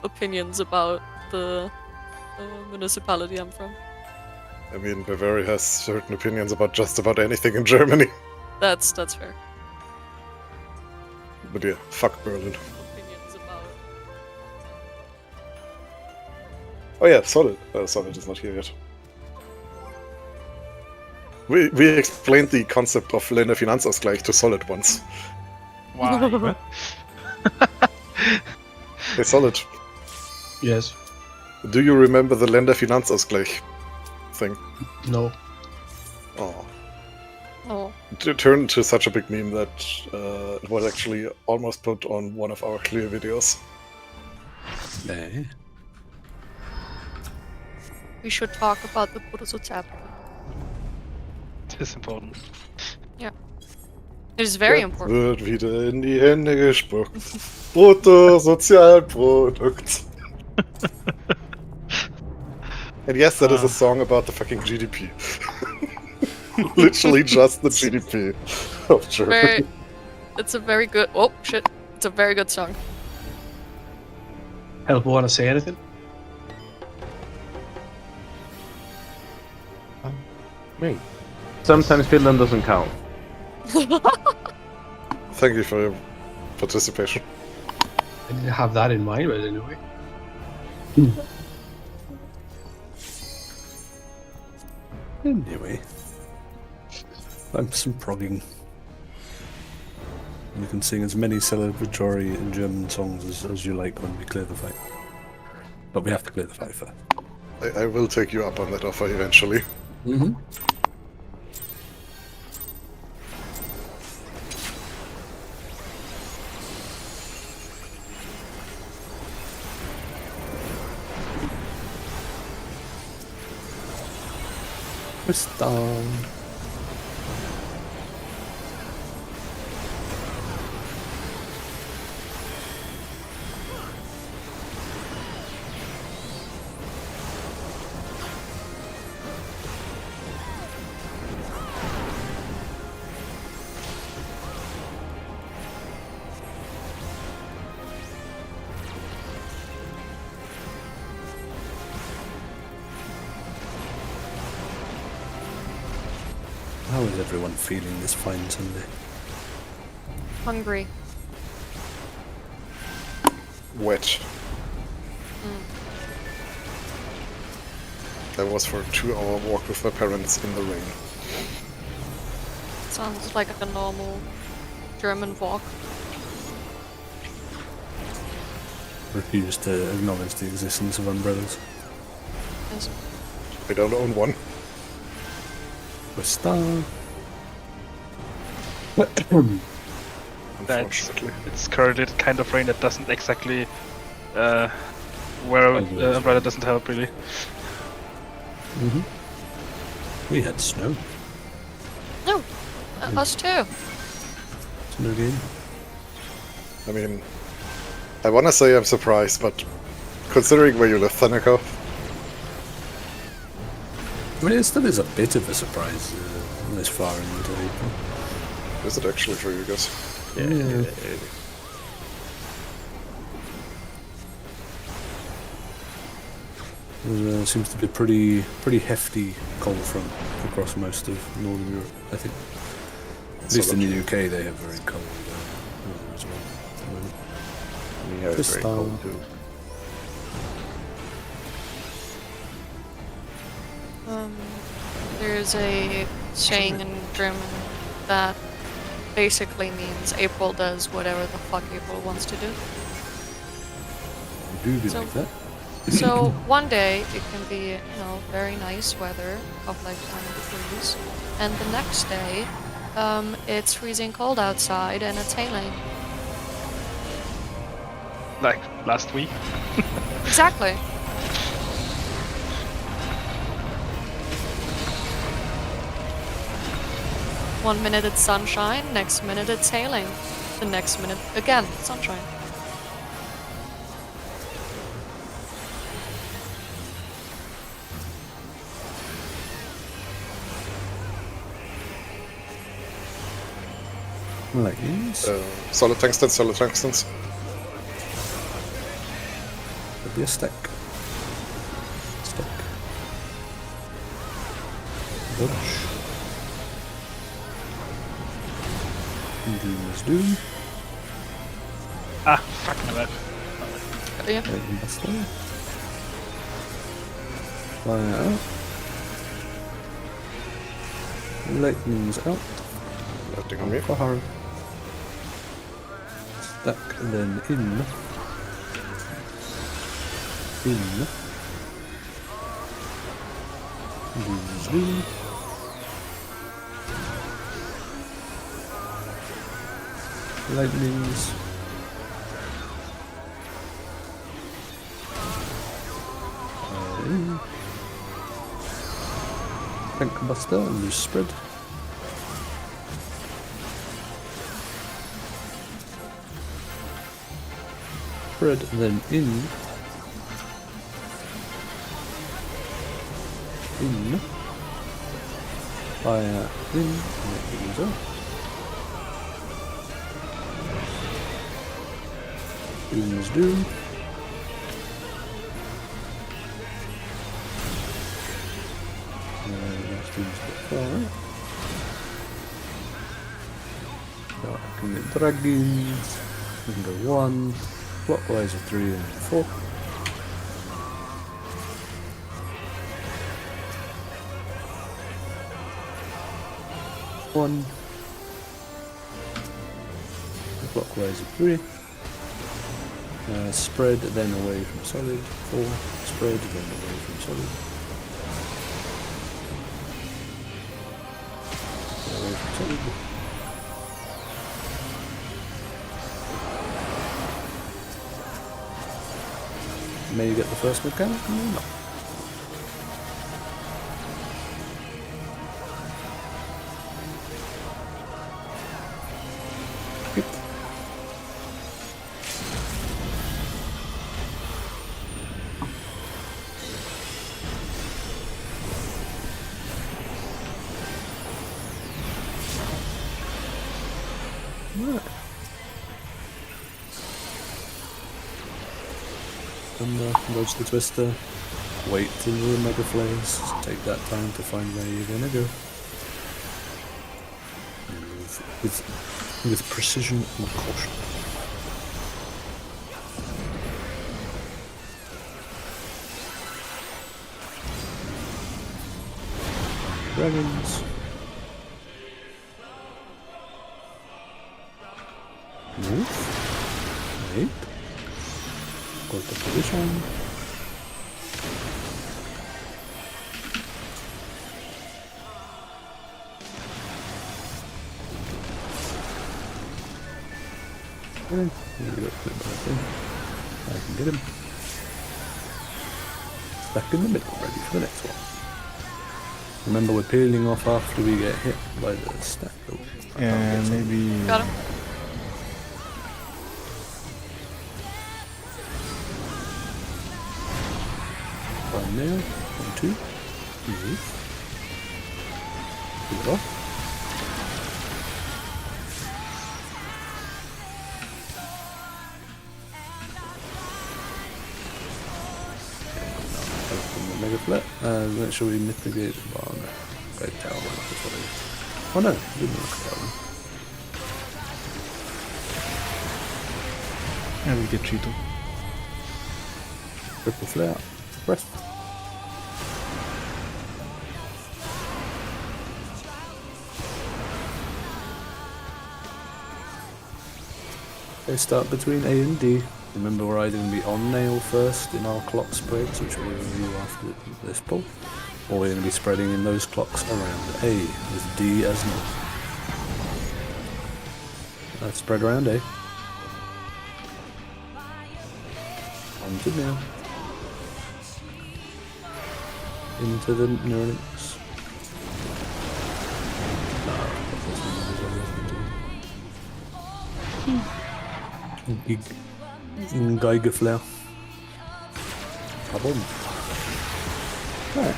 opinions about the municipality I'm from. I mean, Bavaria has certain opinions about just about anything in Germany. That's fair. But yeah, fuck Berlin. Opinions about. Oh yeah, Solid. Solid is not here yet. We explained the concept of Länderfinanzausgleich to Solid once. Why? Hey, Solid. Yes. Do you remember the Länderfinanzausgleich thing? No. Oh. Oh. It turned into such a big meme that it was actually almost put on one of our clear videos. Nah. We should talk about the Bruttosozialprodukt. It is important. Yeah. It is very Jetzt important. wird wieder in die Hände gespuckt. Bruttosozialprodukt. And yes, that is a song about the fucking GDP. Literally just the GDP of Germany. It's a very good. Oh shit! It's a very good song. Help, want to say anything? Me. Sometimes Finland doesn't count. Thank you for your participation. I didn't have that in mind, but anyway. Anyway, I'm some progging. You can sing as many celebratory and German songs as you like when we clear the fight. But we have to clear the fight first. I will take you up on that offer eventually. Mm-hmm. Crystal. How is everyone feeling this fine Sunday? Hungry. Wet. That was for a 2-hour walk with my parents in the rain. Sounds like a normal German walk. Refuse to acknowledge the existence of umbrellas. Yes. I don't own one. Crystal. Unfortunately. It's currently the kind of rain that doesn't exactly where umbrella doesn't help really. We had snow. No, us too. Snow game. I mean, I wanna say I'm surprised, but considering where you live, Thanaka, I mean, it still is a bit of a surprise this far into April. is it actually for you guys? Yeah. There seems to be a pretty hefty cold front across most of Northern Europe, I think. At least in the UK they have very cold weather as well. We have it very cold too. There's a saying in German that basically means April does whatever the fuck April wants to do. I do believe So- that. So one day it can be, very nice weather of like 20 degrees, and the next day, it's freezing cold outside and it's hailing. Like last week. Exactly. One minute it's sunshine, next minute it's hailing, the next minute again sunshine. Like this. Solid tungstens, solid tungstens. There'll be a stack. Stack. Dodge. Doom is doom. Ah, fuck my bad. Got you. Lightning Buster. Fire out. Lightning's out. Nothing on me. Fire. Stack then in. In. Doom's doom. Lightnings. Tank Buster and loose spread. Spread then in. In. Fire in. And it goes out. Doom is doom. Alright. So I can get dragons. We can go 1, clockwise of 3 and 4. 1. Clockwise of 3. Spread then away from solid. 4. Spread then away from solid. Away from solid. May you get the first mechanic, may not. Good. Right. And dodge the twister, wait till the mega flares, take that time to find where you're gonna go. And move with precision and caution. Dragons. Move. Wait. Go to position. Okay, I can get him. Back in the middle, ready for the next one. Remember, we're peeling off after we get hit by the stack. And maybe... Got him. One nail, 1, 2, move. Peel it off. Open the mega flat. Make sure we mitigate the bar. No, great tower. That's what it is. Oh no, I didn't look at that one. And we get Cheeto. Triple flare. Press. They start between A and D. Remember, we're either going to be on nail first in our clock spreads, which we'll review after this pull, or we're going to be spreading in those clocks around A, with D as north. Let's spread around A. On to nail. Into the Neuralinks. Geiger flare. Kaboom. Right.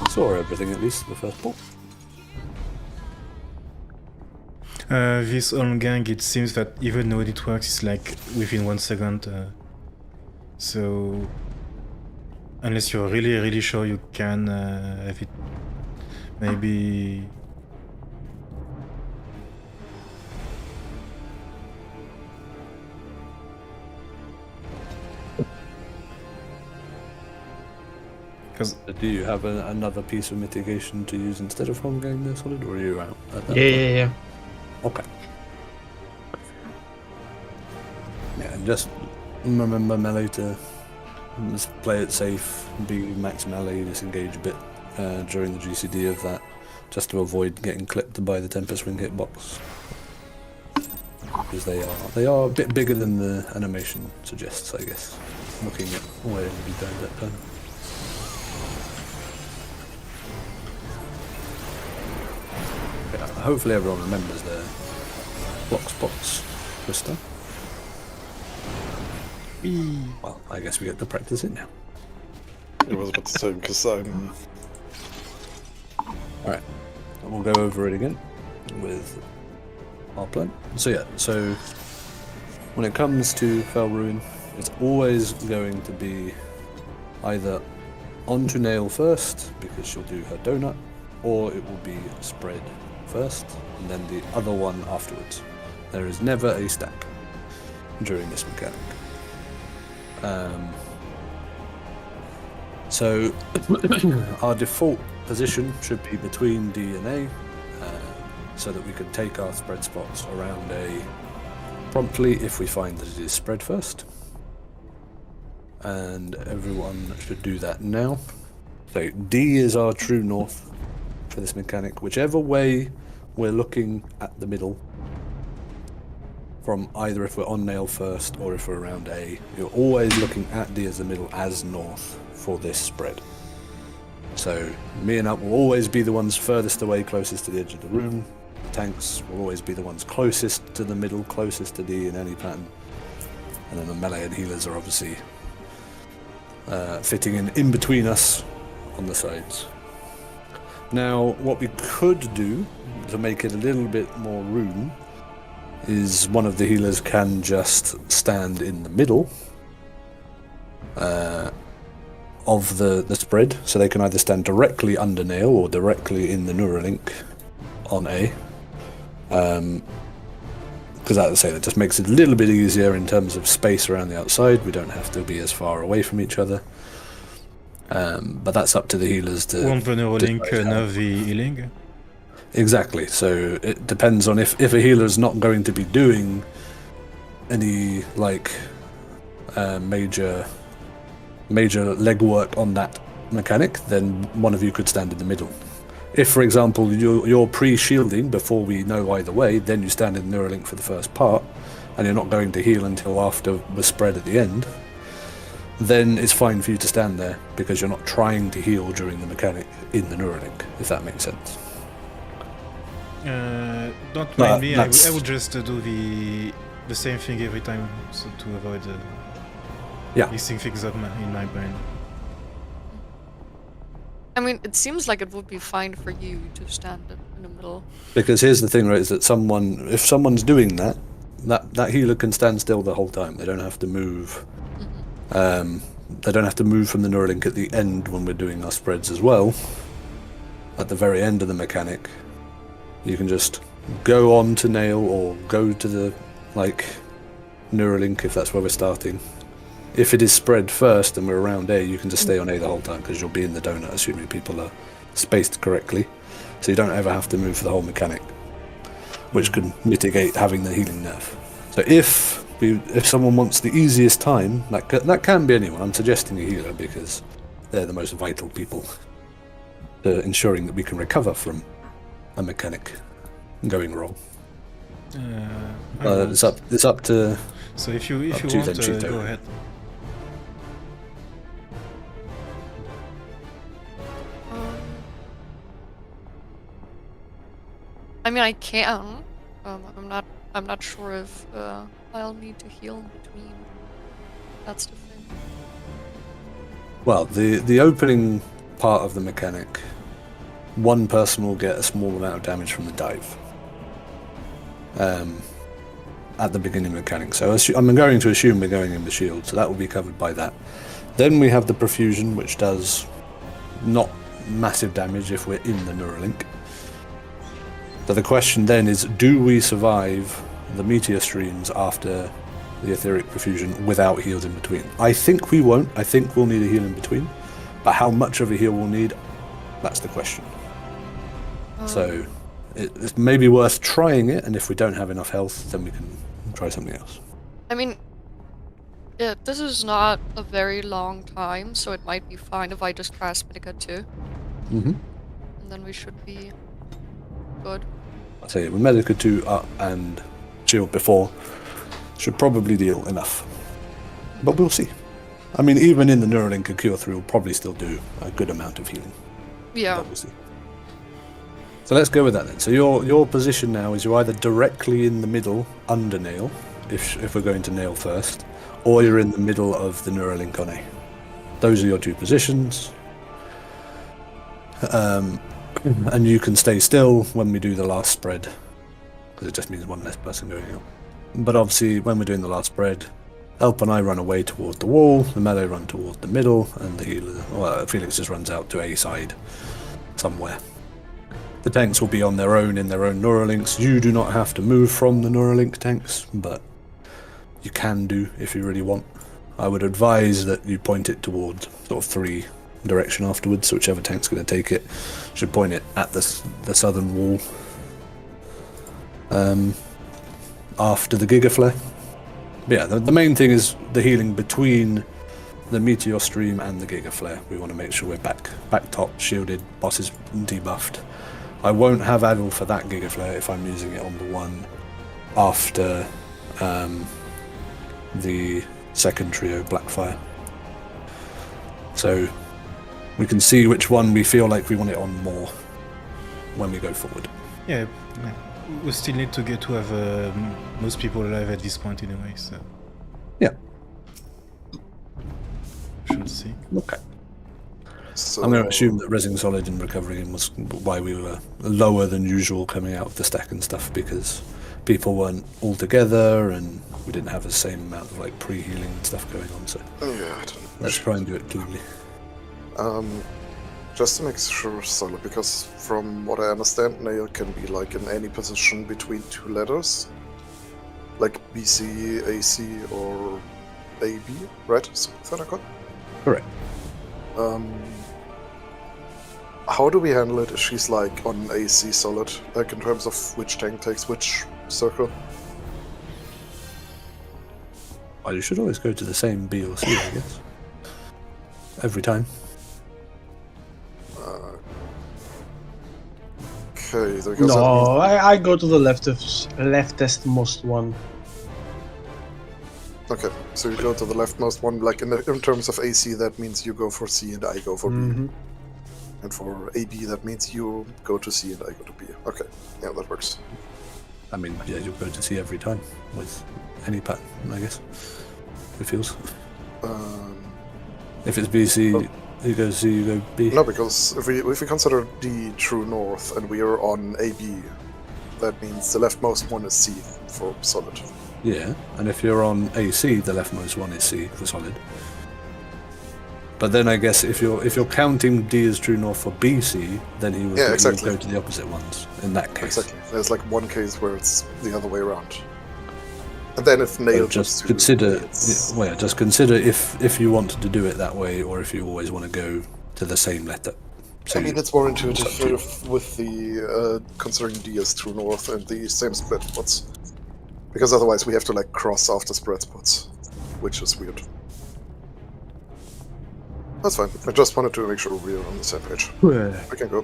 Saw everything at least the first ball. This on gang, it seems that even though it works, it's like within 1 second. So unless you're really, really sure you can have it, maybe. Because Do you have another piece of mitigation to use instead of home game there, Solid, or are you out at that Yeah, point? yeah, yeah. Okay. Yeah, and just remember melee to just play it safe, be max melee, disengage a bit during the GCD of that, just to avoid getting clipped by the Tempest Ring hitbox. Because they are a bit bigger than the animation suggests, I guess. Looking at where it'll be done that time. Yeah, hopefully everyone remembers their block spots twister. Well, I guess we get to practice it now. It was about the same because I'm. Alright, we'll go over it again with our plan. So yeah, so when it comes to Fell Ruin, it's always going to be either onto Nail first, because she'll do her donut, or it will be spread first, and then the other one afterwards. There is never a stack during this mechanic. So our default position should be between D and A, so that we can take our spread spots around A promptly if we find that it is spread first. And everyone should do that now. So D is our true north for this mechanic. Whichever way we're looking at the middle, from either if we're on nail first or if we're around A, you're always looking at D as the middle as north for this spread. So me and Up will always be the ones furthest away, closest to the edge of the room. Tanks will always be the ones closest to the middle, closest to D in any pattern. And then the melee and healers are obviously fitting in between us on the sides. Now, what we could do to make it a little bit more room is one of the healers can just stand in the middle of the spread, so they can either stand directly under Nail or directly in the Neuralink on A. Because as I say, that just makes it a little bit easier in terms of space around the outside. We don't have to be as far away from each other. But that's up to the healers to... Won't the Neuralink decide how. nerf the healing? Exactly, so it depends on if a healer is not going to be doing any like major legwork on that mechanic, then one of you could stand in the middle. If, for example, you're pre-shielding before we know either way, then you stand in Neuralink for the first part, and you're not going to heal until after the spread at the end, then it's fine for you to stand there, because you're not trying to heal during the mechanic in the Neuralink, if that makes sense. Don't But mind me, I that's- would just do the same thing every time, so to avoid Yeah. mixing things up in my brain. I mean, it seems like it would be fine for you to stand in the middle. Because here's the thing, right, is that if someone's doing that healer can stand still the whole time. They don't have to move. They don't have to move from the Neuralink at the end when we're doing our spreads as well. At the very end of the mechanic, you can just go on to Nail or go to the Neuralink if that's where we're starting. If it is spread first and we're around A, you can just stay on A the whole time because you'll be in the donut, assuming people are spaced correctly. So you don't ever have to move for the whole mechanic, which can mitigate having the healing nerf. So if someone wants the easiest time, that can be anyone. I'm suggesting a healer because they're the most vital people to ensuring that we can recover from a mechanic going wrong. It's up to. So if you up to want, Zenchito. go ahead. I mean, I can. I'm not sure if I'll need to heal in between. That's the thing. Well, the opening part of the mechanic, one person will get a small amount of damage from the dive. at the beginning mechanic. So I'm going to assume we're going in the shield, so that will be covered by that. Then we have the perfusion, which does not massive damage if we're in the Neuralink. So the question then is, do we survive the meteor streams after the etheric perfusion without heals in between? I think we won't. I think we'll need a heal in between. But how much of a heal we'll need, that's the question. So it's maybe worth trying it, and if we don't have enough health, then we can try something else. I mean, yeah, this is not a very long time, so it might be fine if I just cast Medica too. Mm-hmm. And then we should be good. I'll tell you, with Medica 2 up and shield before, should probably deal enough. But we'll see. I mean, even in the Neuralink, a Cure 3 will probably still do a good amount of healing. Yeah. But we'll see. So let's go with that then. So your position now is you're either directly in the middle under Nail, if we're going to Nail first, or you're in the middle of the Neuralink on A. Those are your two positions. And you can stay still when we do the last spread, because it just means one less person going out. But obviously, when we're doing the last spread, Elp and I run away toward the wall, the melee run toward the middle, and the healer, well, Felix just runs out to A side somewhere. The tanks will be on their own in their own Neuralinks. You do not have to move from the Neuralink tanks, but you can do if you really want. I would advise that you point it towards sort of 3 direction afterwards, so whichever tank's going to take it should point it at the southern wall after the Giga Flare. But yeah, the main thing is the healing between the Meteor Stream and the Giga Flare. We want to make sure we're back top, shielded, boss is debuffed. I won't have Adil for that Giga Flare if I'm using it on the one after the second trio Blackfire. So we can see which one we feel like we want it on more when we go forward. Yeah, we still need to get to have most people alive at this point anyway, so Yeah. should see. Okay. So, I'm going to assume that Resing Solid and Recovering Him was why we were lower than usual coming out of the stack and stuff, because people weren't all together and we didn't have the same amount of like pre-healing and stuff going on, so yeah, I don't let's try and do it cleanly. just to make sure, Solid, because from what I understand, Nail can be like in any position between 2 letters, like BC, AC, or AB, right? Something like that. Correct. How do we handle it if she's like on AC Solid, like in terms of which tank takes which circle? Well, you should always go to the same B or C, I guess. Every time. Okay, so because No, I go to the leftist most one. okay, so you go to the leftmost one. Like in terms of AC, that means you go for C and I go for B. And for AB, that means you go to C and I go to B. Okay, yeah, that works. I mean, yeah, you'll go to C every time with any pattern, I guess. It feels. If it's BC, you go C, you go B. No, because if we consider D true north and we are on AB, that means the leftmost one is C for Solid. Yeah, and if you're on AC, the leftmost one is C for Solid. But then I guess if you're counting D as true north for BC, then he would go to the opposite ones in that case. Exactly. There's like one case where it's the other way around. And then if Nail just consider, just consider if you wanted to do it that way, or if you always want to go to the same letter. So I mean, it's more intuitive with the considering D as true north and the same spread spots, because otherwise we have to like cross after spread spots, which is weird. That's fine. I just wanted to make sure we are on the same page. I can go.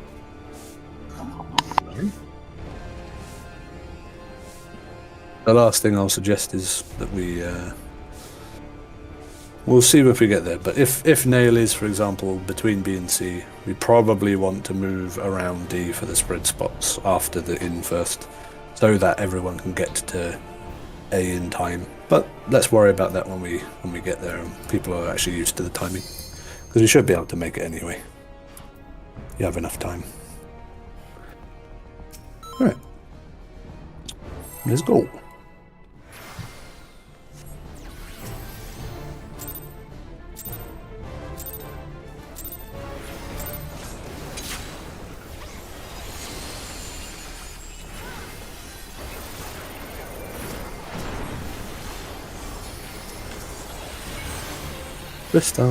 The last thing I'll suggest is that we'll see if we get there. But if Nail is, for example, between B and C, we probably want to move around D for the spread spots after the in first, so that everyone can get to A in time. But let's worry about that when we get there and people are actually used to the timing. Because we should be able to make it anyway. You have enough time. Alright. Let's go. Vista.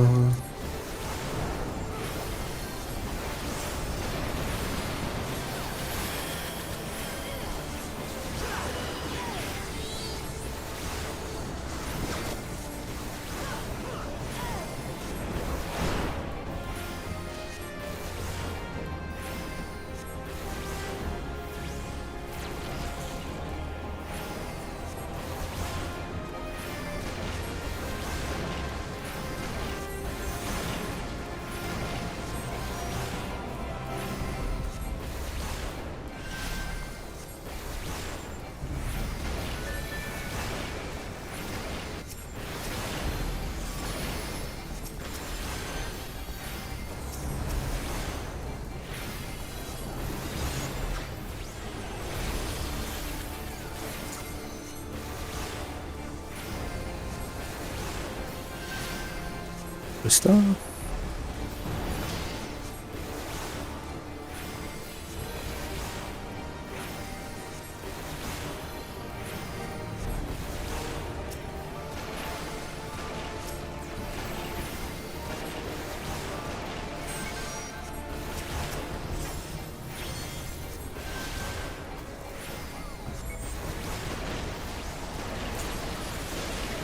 Vista.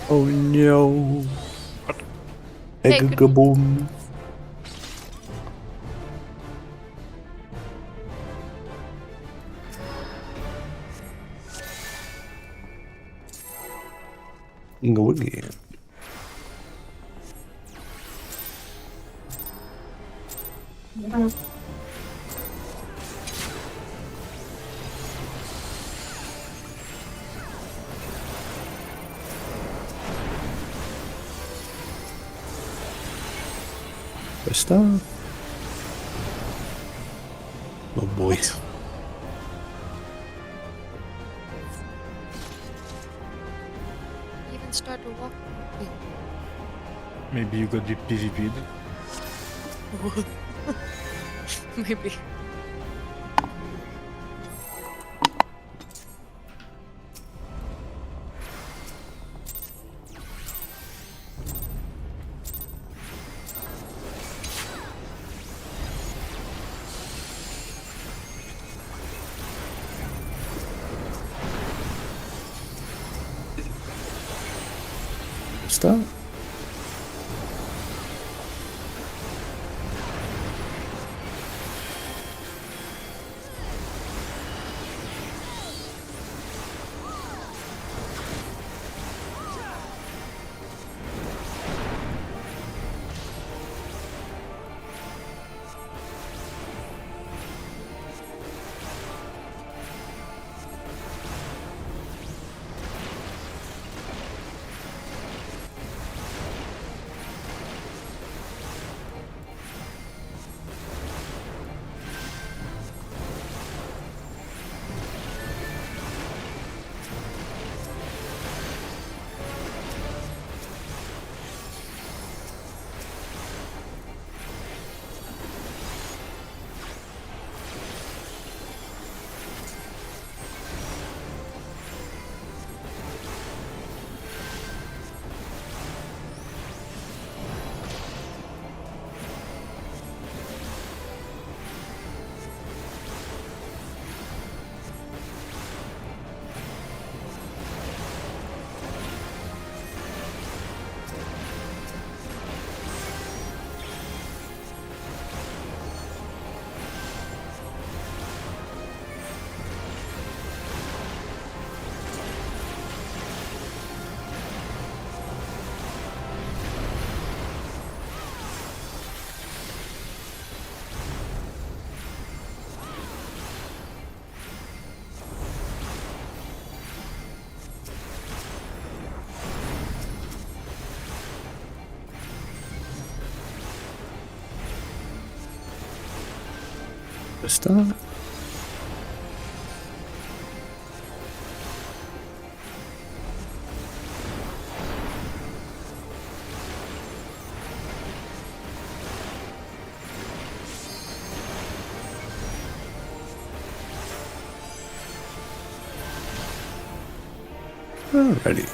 Oh no. Hey, good- Egg-a-boom. Go again. Vista. Oh boy. Even start to walk. Maybe you got PvP'd. Maybe. Vista. Vista. Alrighty.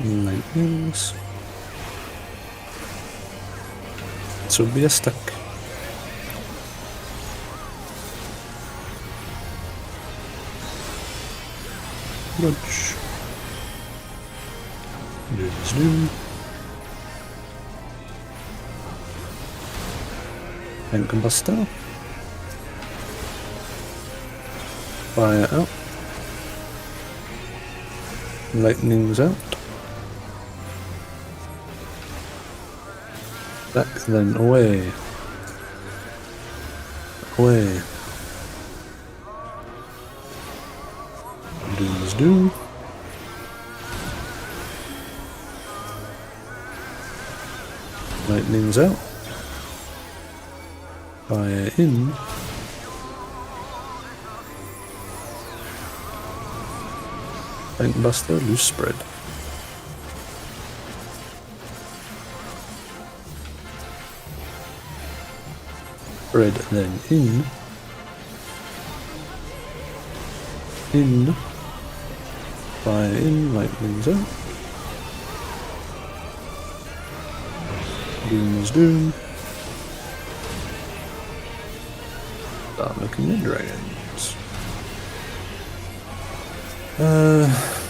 Lightnings. This will be a stack. Dodge. Zoom. Tank Buster. Fire out. Lightning's out. Back then away. Away. Doom is doom. Lightning's out. Fire in. Tank Buster, loose spread. Spread then in. In. Fire in, lightning's out. Doom is doom. Start looking at dragons.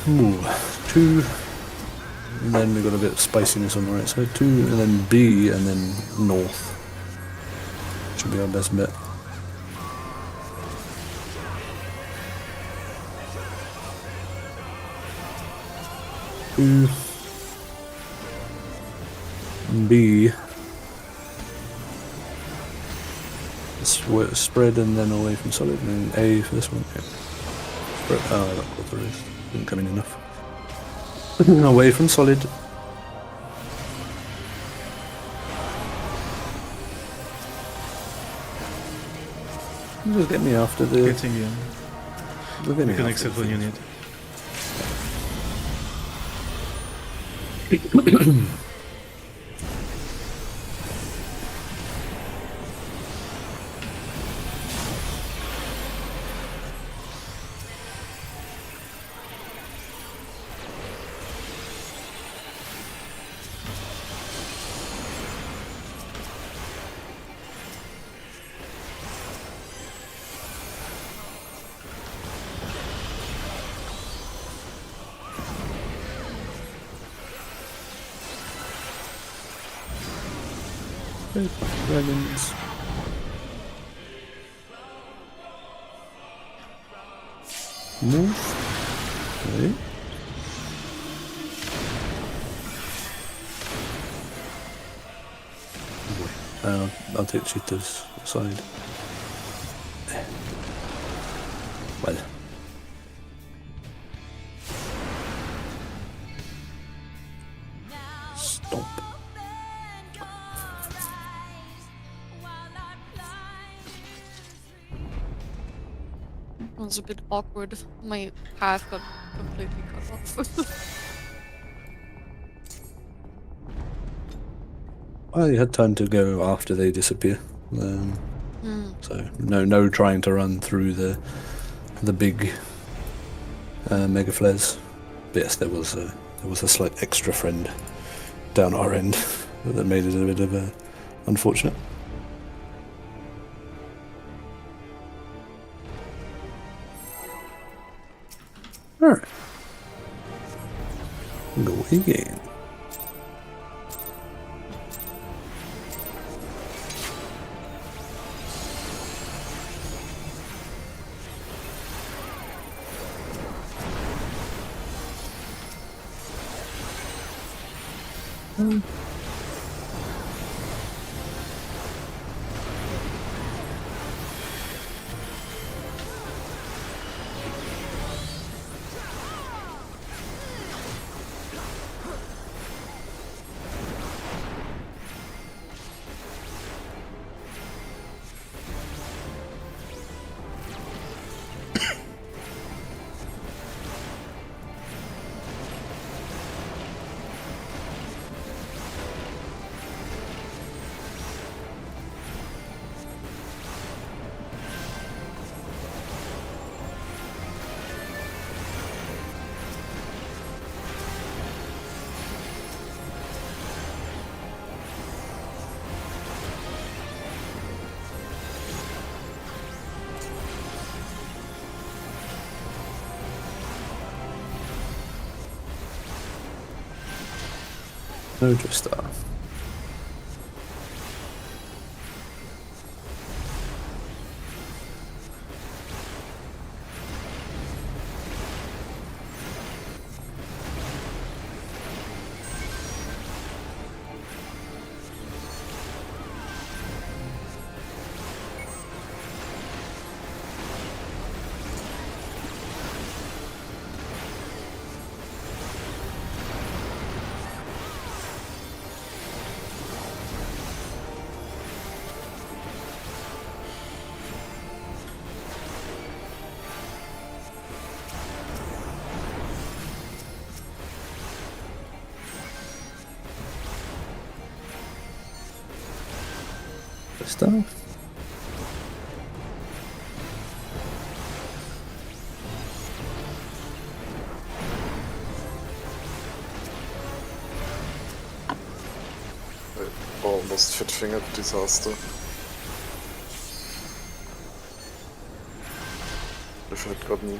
Ooh, 2. And then we got a bit of spiciness on the right side. 2, and then B, and then north. Should be our best bet. Two. B. Spread and then away from solid, and then A for this one. Yeah. Spread. Oh, I got quarters. Didn't come in enough. Away from solid. Just get me after the. Getting in. Just get me You can after accept the when you need. Dragons. Move. Okay. I'll take Cheetah's side. Well. Stomp. It was a bit awkward. My path got completely cut off. Well, you had time to go after they disappear. So no trying to run through the big mega flares. But yes, there was a slight extra friend down our end that made it a bit of unfortunate. Alright. Go again. No Twister. Twister. Almost fit fingered disaster. If I'd gotten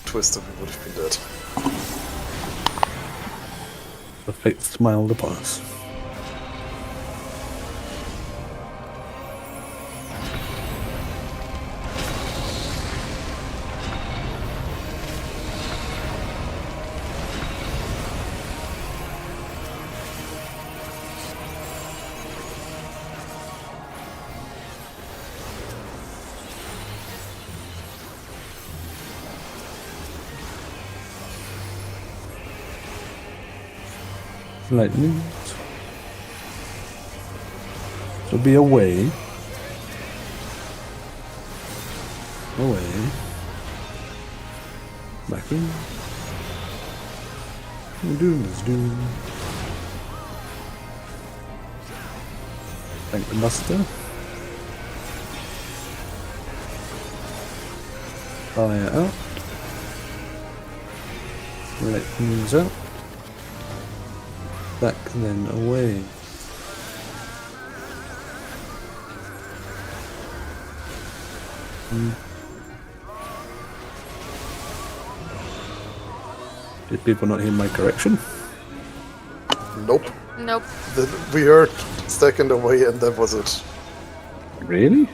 Twister, we would have been dead. The fate smiled upon us. Lightning. So be away. Away. Back in. Doom is doom. Thank the master. Fire out. Lightning's out. Back then away. Did people not hear my correction? Nope. Nope. We heard second away and that was it. Really?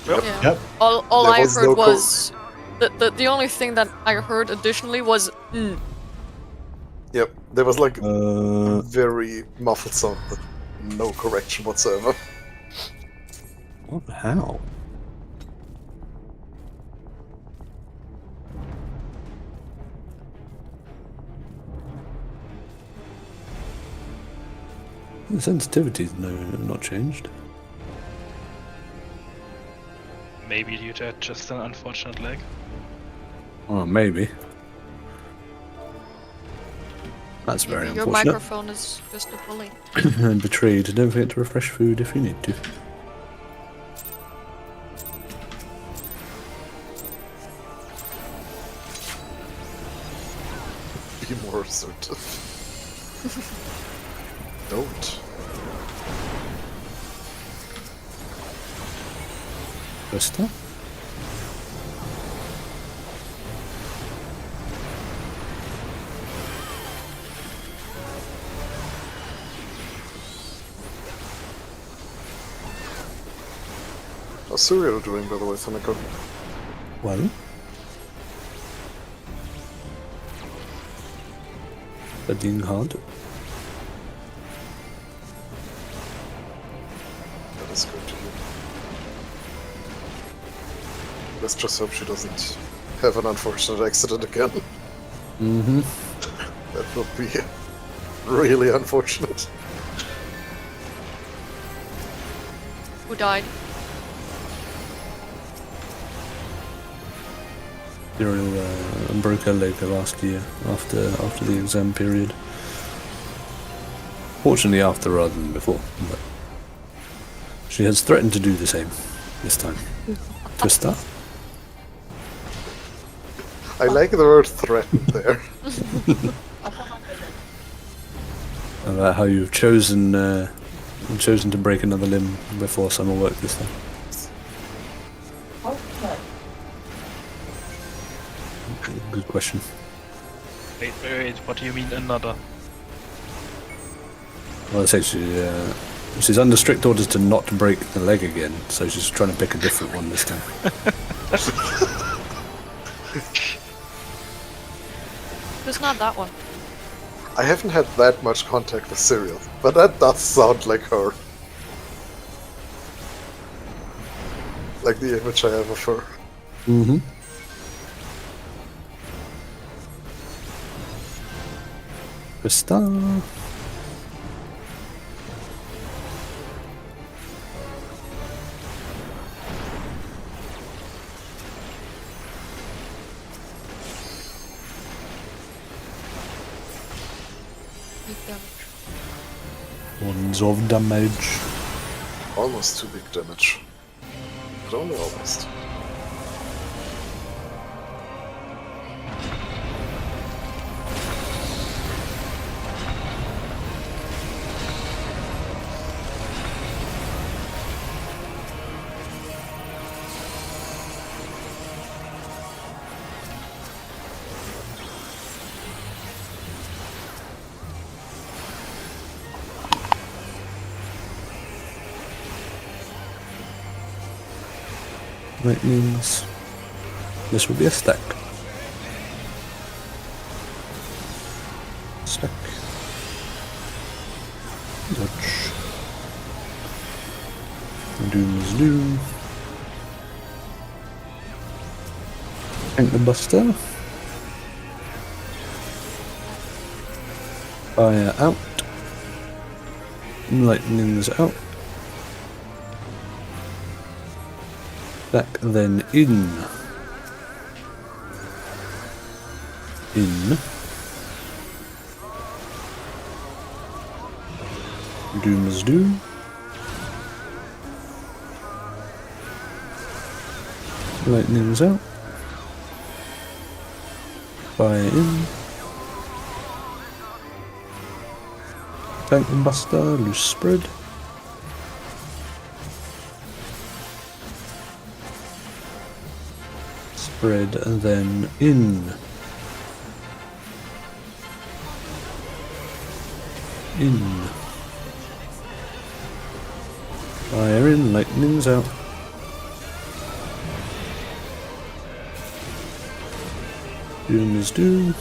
Yeah. Yep. All There I was heard no was the only thing that I heard additionally was Yep, there was like Uh, very muffled sound, but no correction whatsoever. what the hell? The sensitivity's not changed. Maybe due to just an unfortunate lag. Oh, maybe. That's very maybe your unfortunate. microphone is just a bully. And betrayed. Don't forget to refresh food if you need to. Be more assertive. Don't. Krista? How's Surya doing, by the way, Tanaka? Well? Studying hard. That is good to hear. Let's just hope she doesn't have an unfortunate accident again. Mm-hmm. That would be really unfortunate. Who died? Cyril broke her leg last year after the exam period. Fortunately after rather than before, but she has threatened to do the same this time. Twister? I like the word threatened there. About how you've chosen to break another limb before summer work this time. Good question. Wait, what do you mean another? Well, I say she's under strict orders to not break the leg again, so she's trying to pick a different one this time. It's not that one. I haven't had that much contact with Cyril, but that does sound like her. Like the image I have of her. Mm-hmm. Krista. Big damage. Ones of damage. Almost too big damage. But only almost. Lightnings. This will be a stack. Stack. Dodge. Doom's Doom. Tank the Buster. Fire out. Lightning's out. Back then in. In. Doom's Doom. Lightning's out. Fire in. Tank and Buster, loose spread. Spread and then in. In. Fire in, lightning's out. Doom is doom.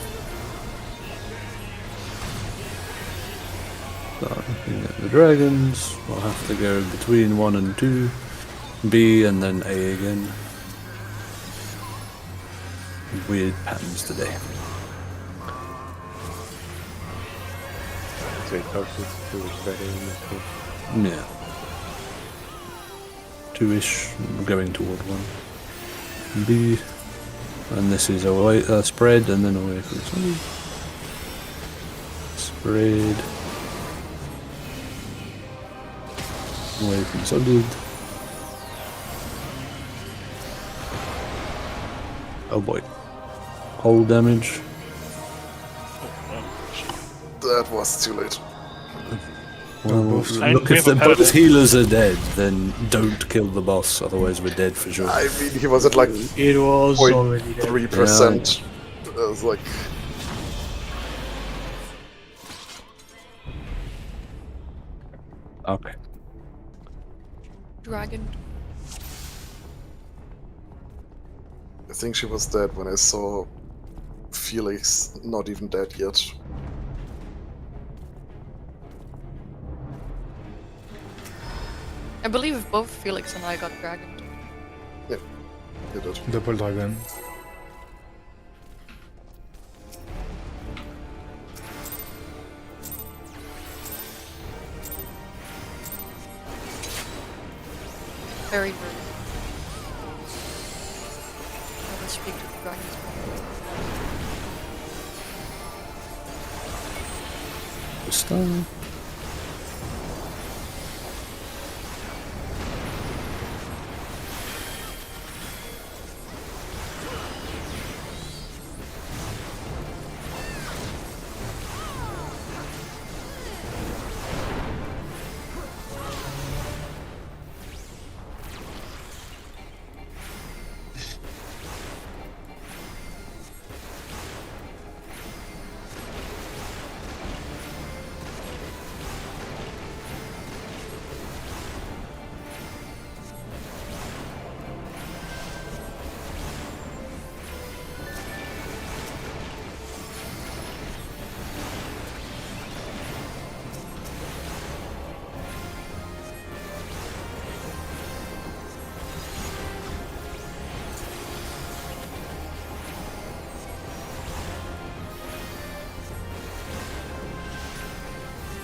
Looking at the dragons, we'll have to go between 1 and 2, B and then A again. Weird patterns today. So it closest to better in this case. Yeah. 2-ish, going toward 1. B. And this is away, spread and then away from solid. Spread. Away from solid. Oh boy. Hull damage. That was too late. Well, both- look, we if have a the both parallel. healers are dead, then don't kill the boss, otherwise we're dead for sure. I mean, he was at like It was already there. 0.3%. I was like, Okay. Dragon. I think she was dead when I saw Felix not even dead yet. I believe both Felix and I got dragoned. He did. Double dragon. Very rude. I will speak to the dragons. Stun.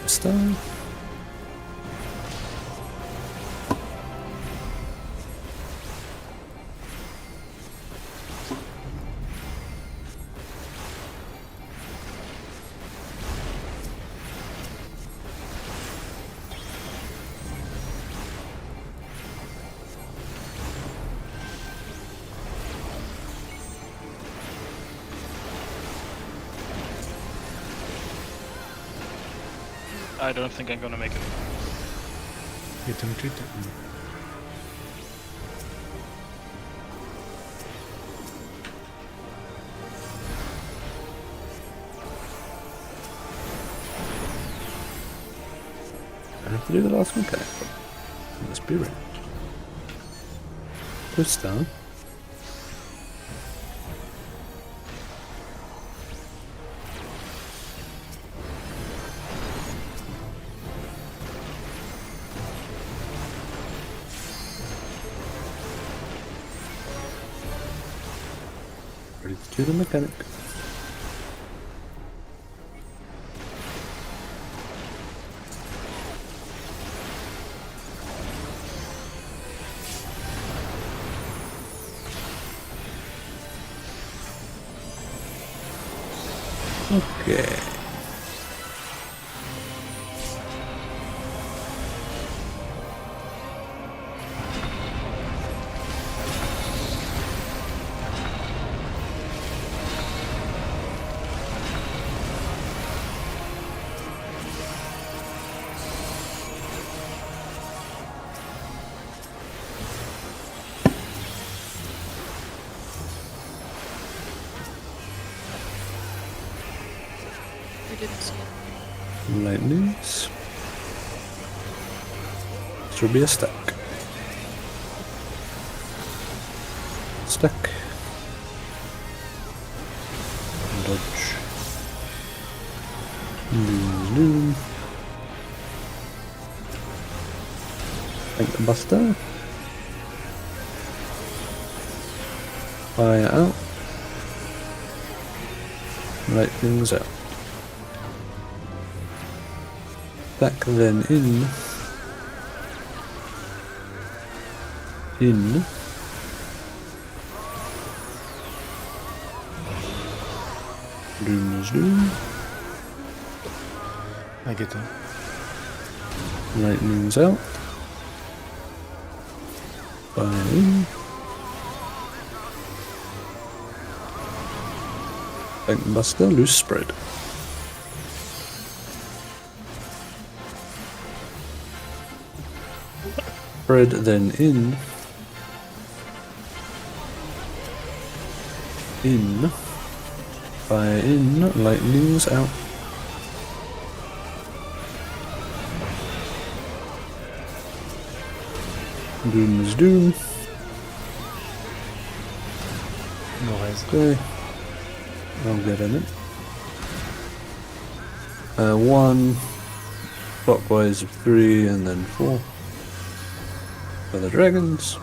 Stone. I don't think I'm gonna make it. Hit him, treat him. I have to do the last mechanic. Must be right. Twist down. Ready to do the mechanic. Okay. You didn't see it. Lightnings. This will be a stack. Stack. Dodge. Loom. Thank the buster. Fire out. Lightnings out. Back then in. Doom is doom. I get him. Lightning's out. Fire in. Bank buster, loose spread. Spread then in. Fire in, lightning's out. Doom is doom. No res. Okay. I'll get in it. 1 clockwise of 3 and then 4 for the dragons.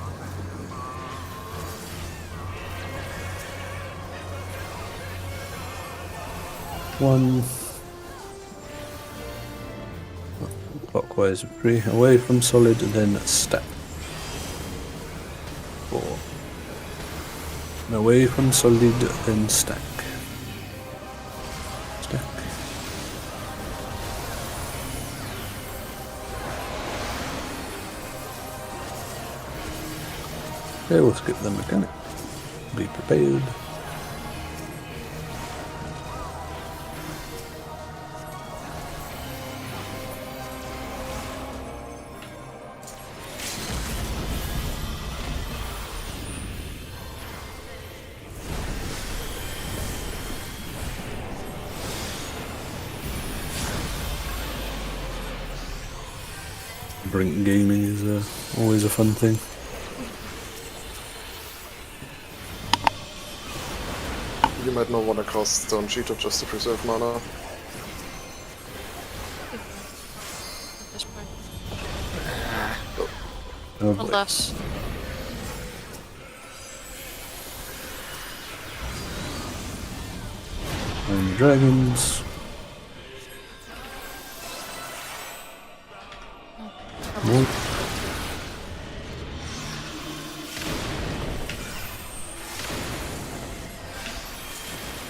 One clockwise of 3 away from solid, then stack. 4 away from solid, then stack. Stack. Okay, we'll skip the mechanic. Be prepared. Brink gaming is always a fun thing. You might not want to cast Cheetah just to preserve mana. At this point. Oh boy. Unless And dragons. One.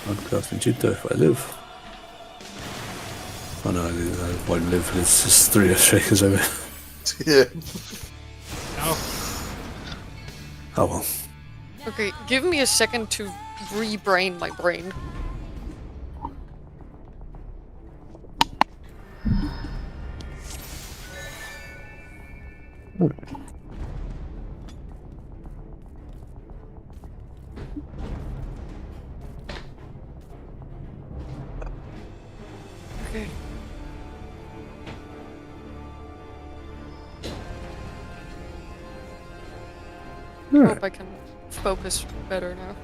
I'm casting Jitto if I live. Oh no, I won't live. It's just 3 shakers over. Yeah. No. Oh well. Okay, give me a second to re-brain my brain. Okay. Hope I can focus better now.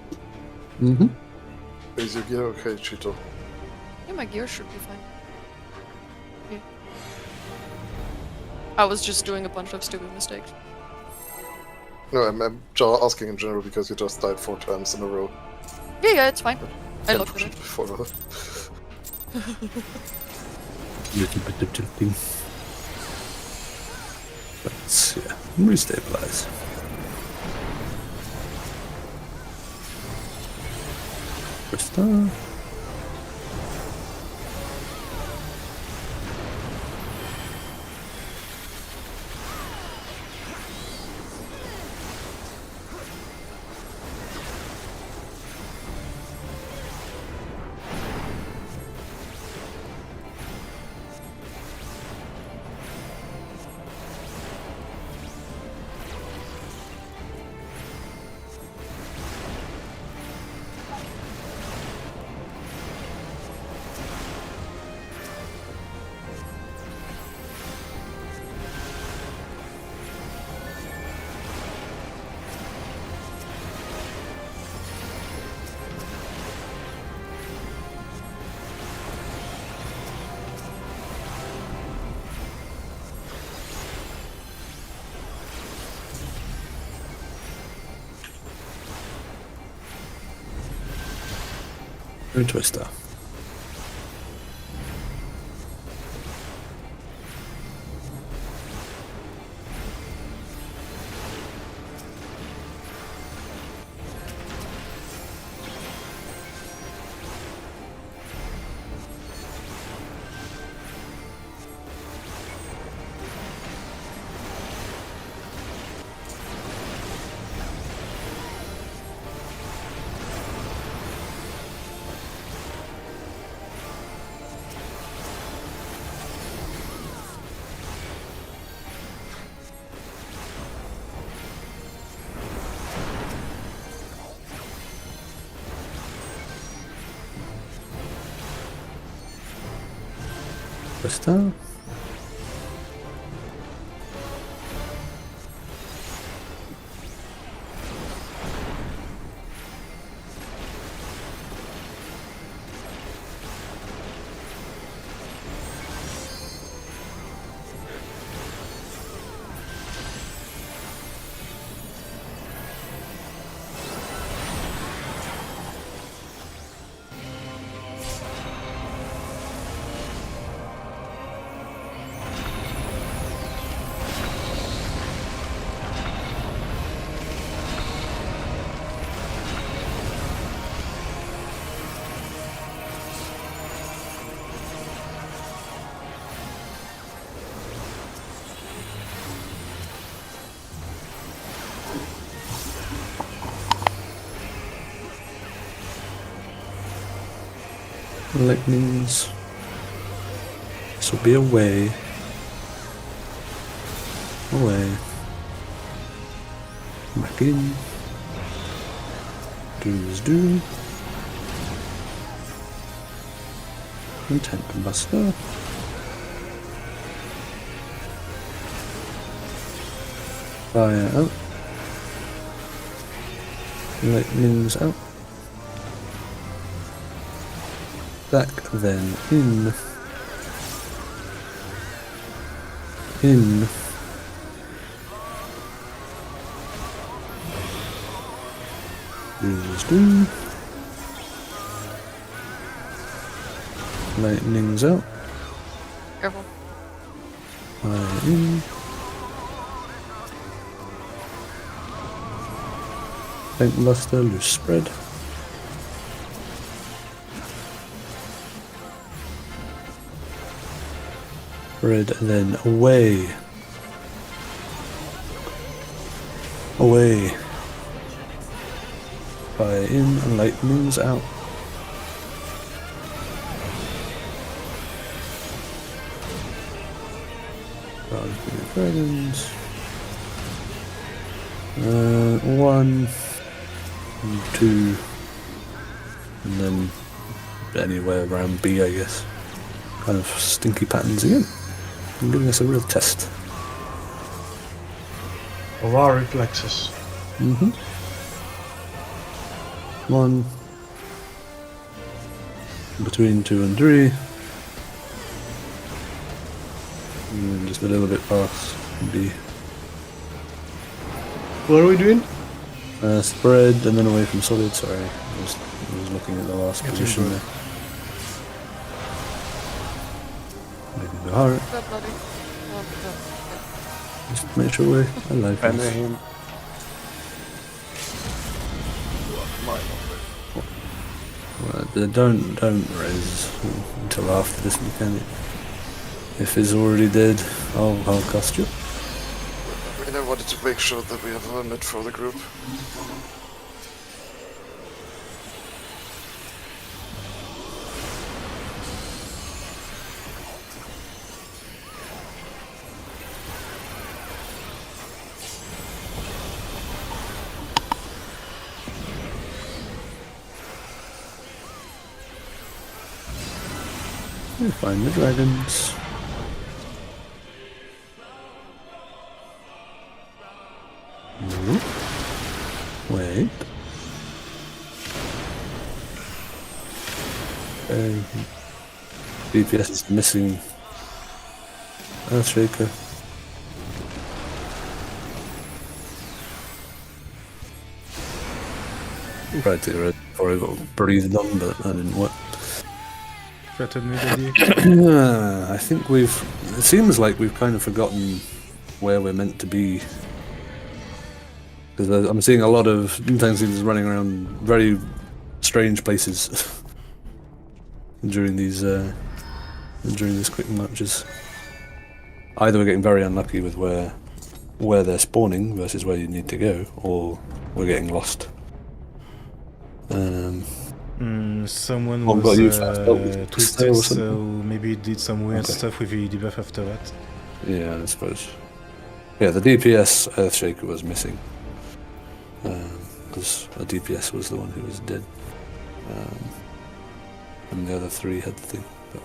Mm-hmm. Is your gear okay, Cheeto? Yeah, my gear should be fine. Yeah. I was just doing a bunch of stupid mistakes. No, I'm asking in general because you just died 4 times in a row. Yeah, it's fine. I looked at it. For Little bit of tilting. But yeah, restabilize. Restart. Twister. Twister. Lightnings. This will be away. Away. Back in. Do is do. Intent Buster. Fire out. Lightnings out. Back then in. In. Is do. Lightnings out. Careful. Fire in. Faint luster, loose spread. Spread and then away. Away. Fire in and lightnings out. Dragons. 1, 2, and then anywhere around B, I guess. Kind of stinky patterns again. I'm giving us a real test. Of our reflexes. 1, between 2 and 3, and just a little bit past B. What are we doing? Spread and then away from solid. Sorry, I was looking at the last position there. Maybe Bahamut. Good, buddy. Oh, good. Just make sure we're alive. Banner him. Don't res until after this mechanic. If he's already dead, I'll cast you. I mean, I wanted to make sure that we have a limit for the group. We'll find the dragons. Wait. DPS is missing. Earthshaker. Tried to get rid before I got breathed on, but that didn't work. Threatened me, Daddy. I think it seems like we've kind of forgotten where we're meant to be. Because I'm seeing a lot of intensities running around very strange places during these quick matches. Either we're getting very unlucky with where they're spawning versus where you need to go, or we're getting lost. Someone Well, was got you fast out with twisted, or so something? maybe it did some weird Okay. stuff with the debuff after that. Yeah, I suppose. Yeah, the DPS Earthshaker was missing. Because a DPS was the one who was dead. And the other 3 had the thing. But...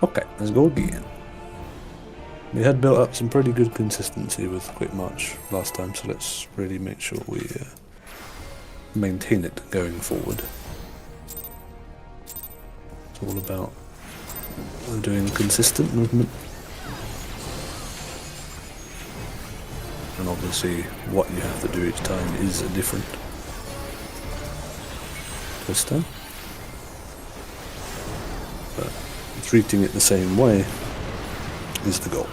Okay, let's go again. We had built up some pretty good consistency with Quick March last time, so let's really make sure we maintain it going forward. It's all about doing consistent movement. And obviously what you have to do each time is different this time. But treating it the same way is the goal.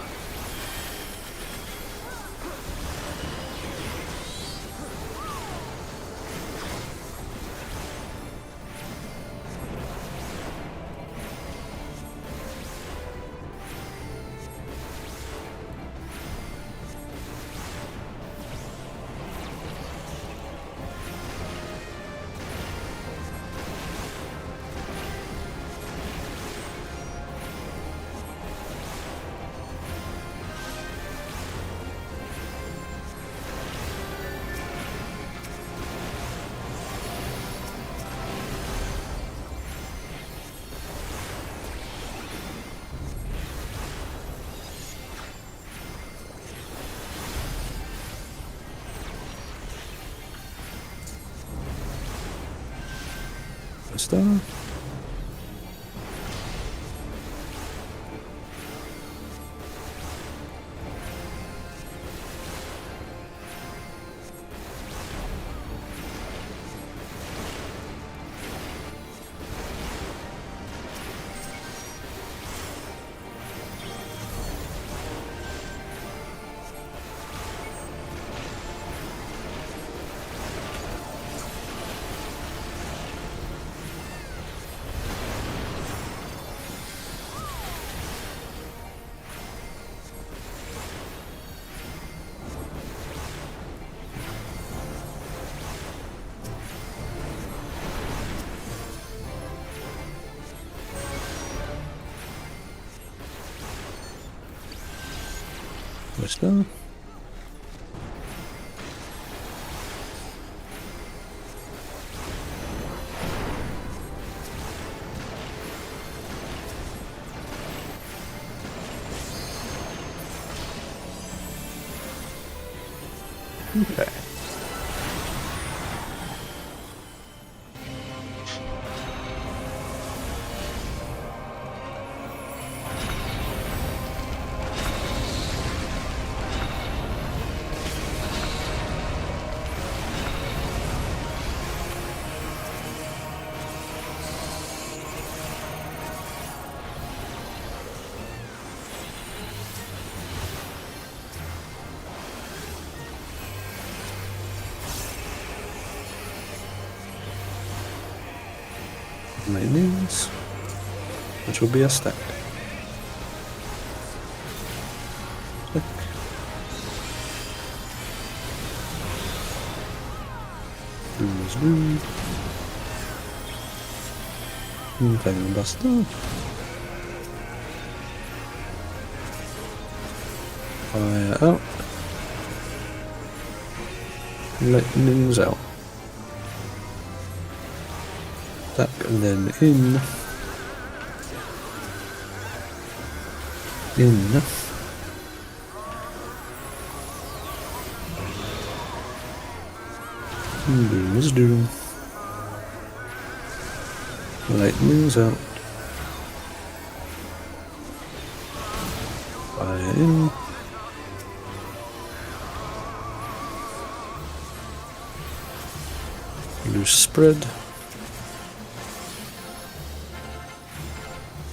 Start. Where's that? Okay. Lightnings, which will be a stack. Click. Booze, boo. Fang Buster. Fire out. Lightnings out. Stack and then in. Doom is doom. Lightning's out. Fire in. Loose spread.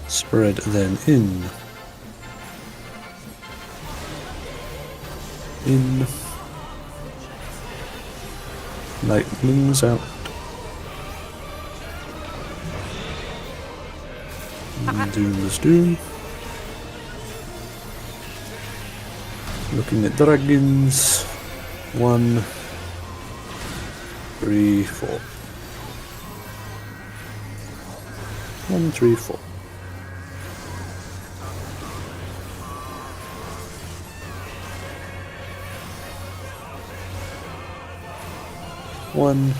Spread then in. Lightning's out. Doom is doom. Looking at dragons. 1, 3, 4. 1, 3, 4. One,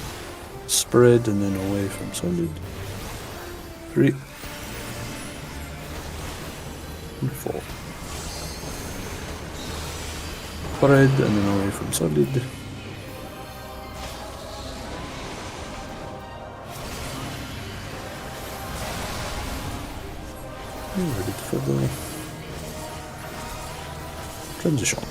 spread and then away from solid. 3 and 4. Spread and then away from solid. Ready for the transition.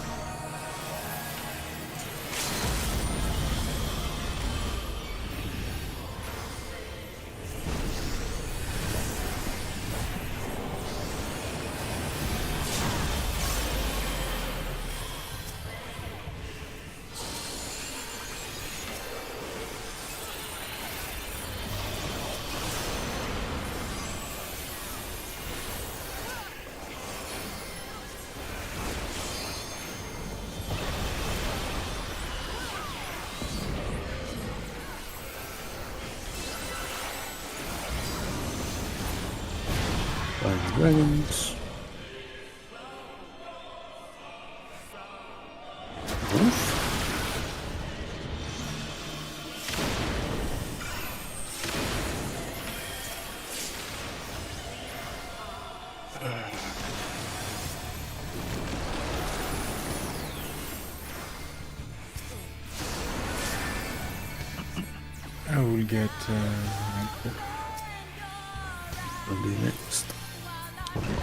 Find dragons. Wolf. I will get Will be next.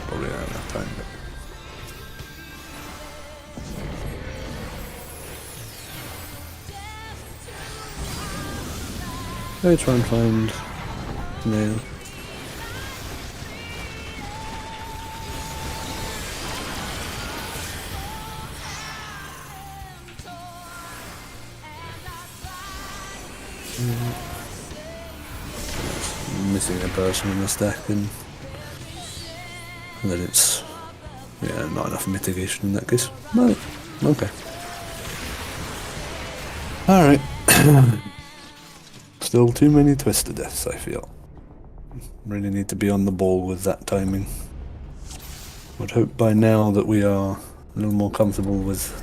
Probably don't have enough time, but I try and find nail. Missing a person in the stack and then it's not enough mitigation in that case. No. Okay. Alright. Still too many twisted deaths, I feel. Really need to be on the ball with that timing. Would hope by now that we are a little more comfortable with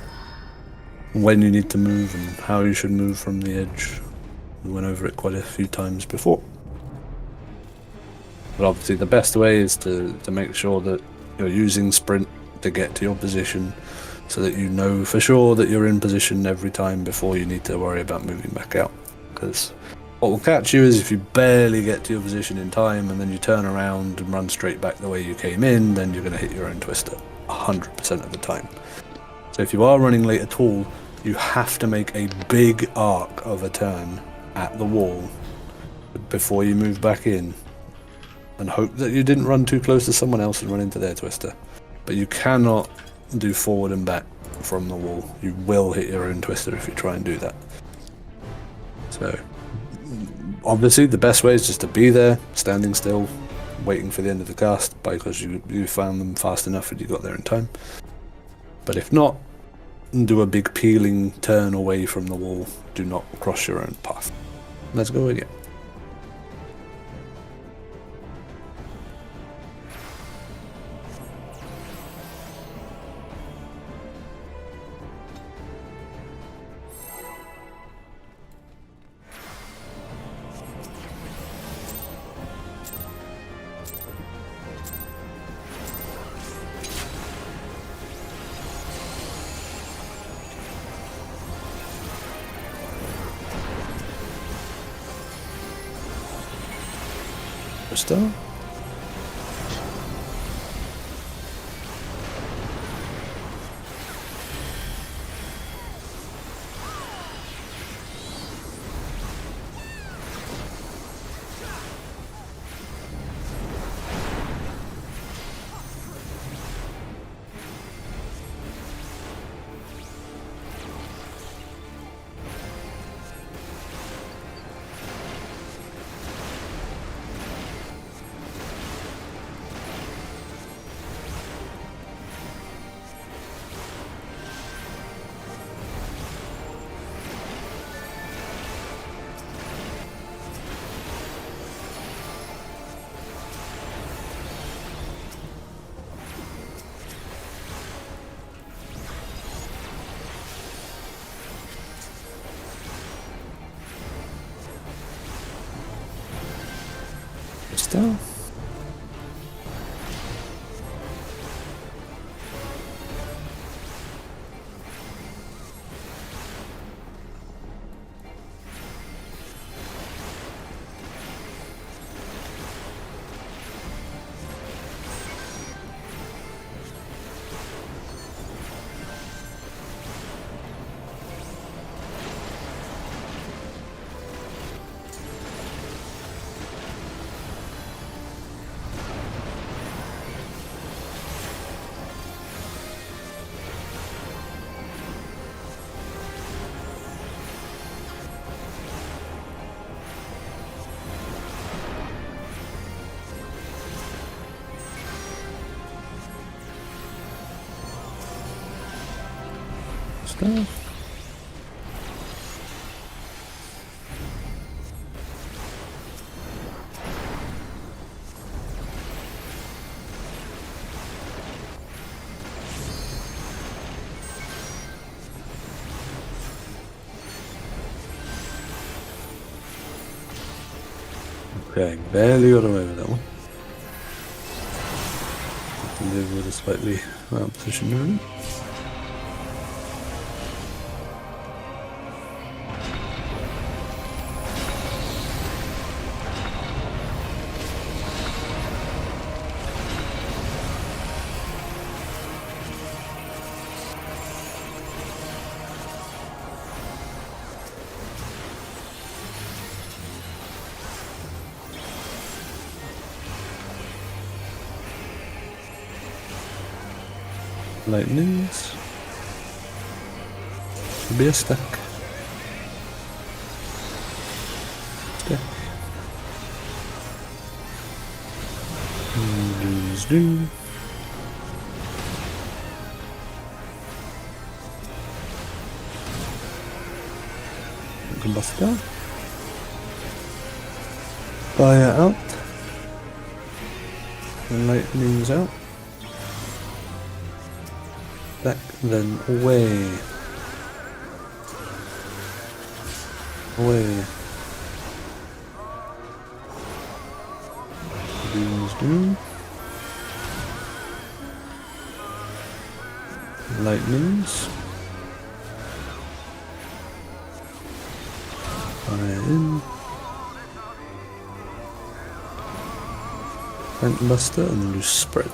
when you need to move and how you should move from the edge. We went over it quite a few times before. But obviously the best way is to make sure that you're using sprint to get to your position so that you know for sure that you're in position every time before you need to worry about moving back out. Because what will catch you is if you barely get to your position in time and then you turn around and run straight back the way you came in, then you're going to hit your own twister 100% of the time. So if you are running late at all, you have to make a big arc of a turn at the wall before you move back in and hope that you didn't run too close to someone else and run into their twister. But you cannot do forward and back from the wall. You will hit your own twister if you try and do that. So obviously the best way is just to be there, standing still, waiting for the end of the cast because you found them fast enough and you got there in time. But if not, do a big peeling turn away from the wall. Do not cross your own path. Let's go again. Star. Star. Star. Okay, barely got away with that one. Have to live with a slightly out position movement. Lightnings. Should be a stack. Stack. Blues do. Combuster. Fire out. Lightnings out. Back, then away. Away. Dunes doom. Lightnings. Fire in. Phantom Buster and then loose spread.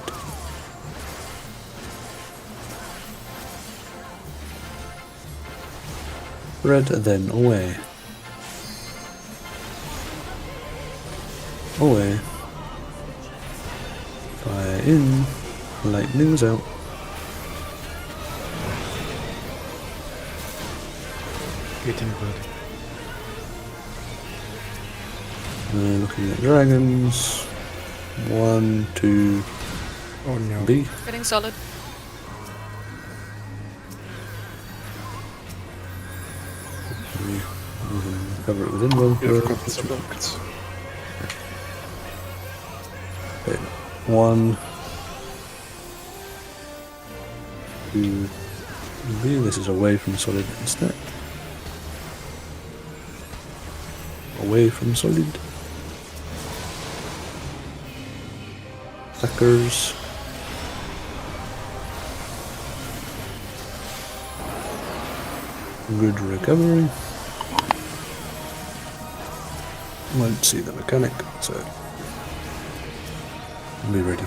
Red, then away. Away. Fire in. Lightning's out. Getting good. Looking at dragons. 1, 2, Oh no. B. Getting solid. Cover it with invuln. You have compass blocked. Okay. 1, 2, B. This is away from solid instead. Away from solid. Attackers. Good recovery. Won't see the mechanic, so be ready.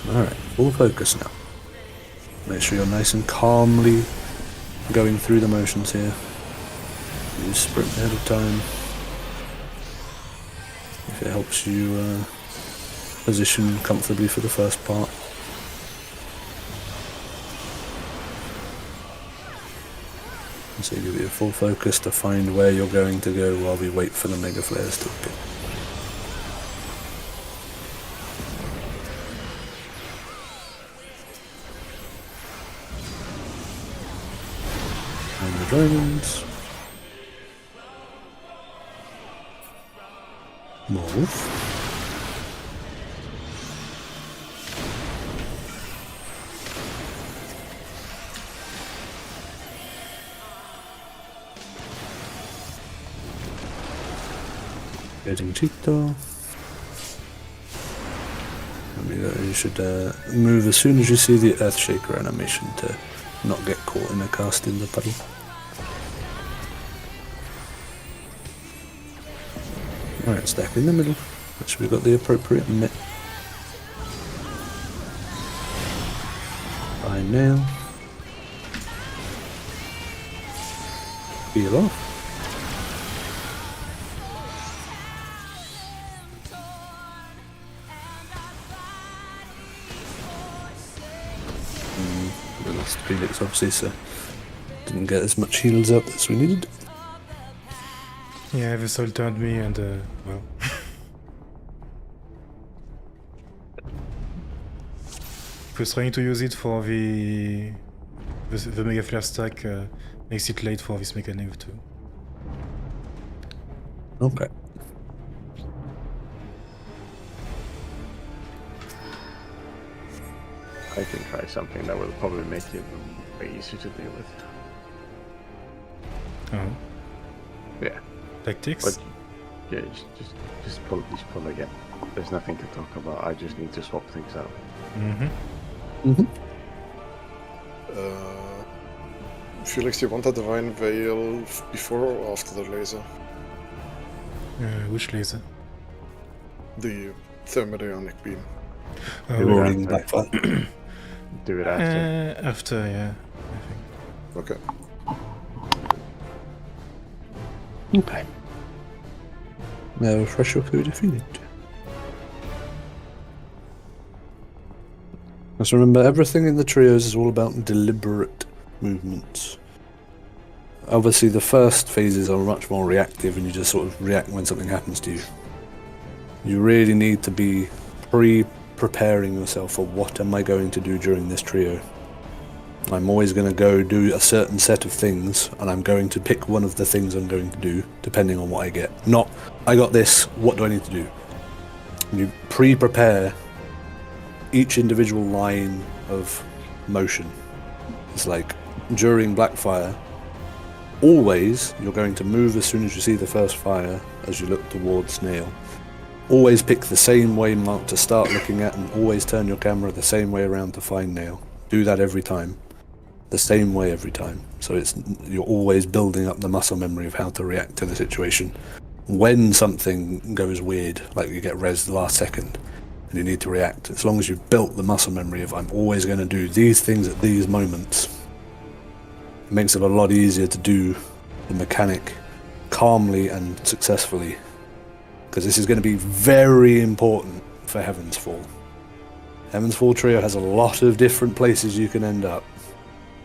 Alright, full focus now. Make sure you're nice and calmly going through the motions here. Use sprint ahead of time. If it helps you position comfortably for the first part. So give you a full focus to find where you're going to go while we wait for the mega flares to appear. And the dragons. Move. Getting Cheeto. You should move as soon as you see the Earthshaker animation to not get caught in a cast in the puddle. Alright, stack in the middle. Make sure we've got the appropriate net. Fine now. Peel off. We lost Phoenix obviously, so didn't get as much heals up as we needed. Yeah, this turned me and well. If you're trying to use it for the Mega Flare stack, makes it late for this mechanic too. Okay. I can try something that will probably make it way easier to deal with. Oh. Yeah. Tactics? But yeah, just pull again. There's nothing to talk about. I just need to swap things out. Felix, you want a Divine Veil before or after the laser? Which laser? The Thermodynamic beam. We're Oh, running backfire. Do it after. after, yeah, I think. Okay. Okay. Now refresh your food if you need to. Just remember, everything in the trios is all about deliberate movements. Obviously, the first phases are much more reactive and you just sort of react when something happens to you. You really need to be preparing yourself for what am I going to do during this trio. I'm always going to go do a certain set of things, and I'm going to pick one of the things I'm going to do, depending on what I get. Not, I got this, what do I need to do? You pre-prepare each individual line of motion. It's like during Blackfire, always you're going to move as soon as you see the first fire as you look towards Neil. Always pick the same waymark to start looking at and always turn your camera the same way around to find Neil. Do that every time. The same way every time. So you're always building up the muscle memory of how to react to the situation. When something goes weird, like you get res the last second, and you need to react, as long as you've built the muscle memory of I'm always going to do these things at these moments, it makes it a lot easier to do the mechanic calmly and successfully. Because this is going to be very important for Heaven's Fall. Heaven's Fall Trio has a lot of different places you can end up.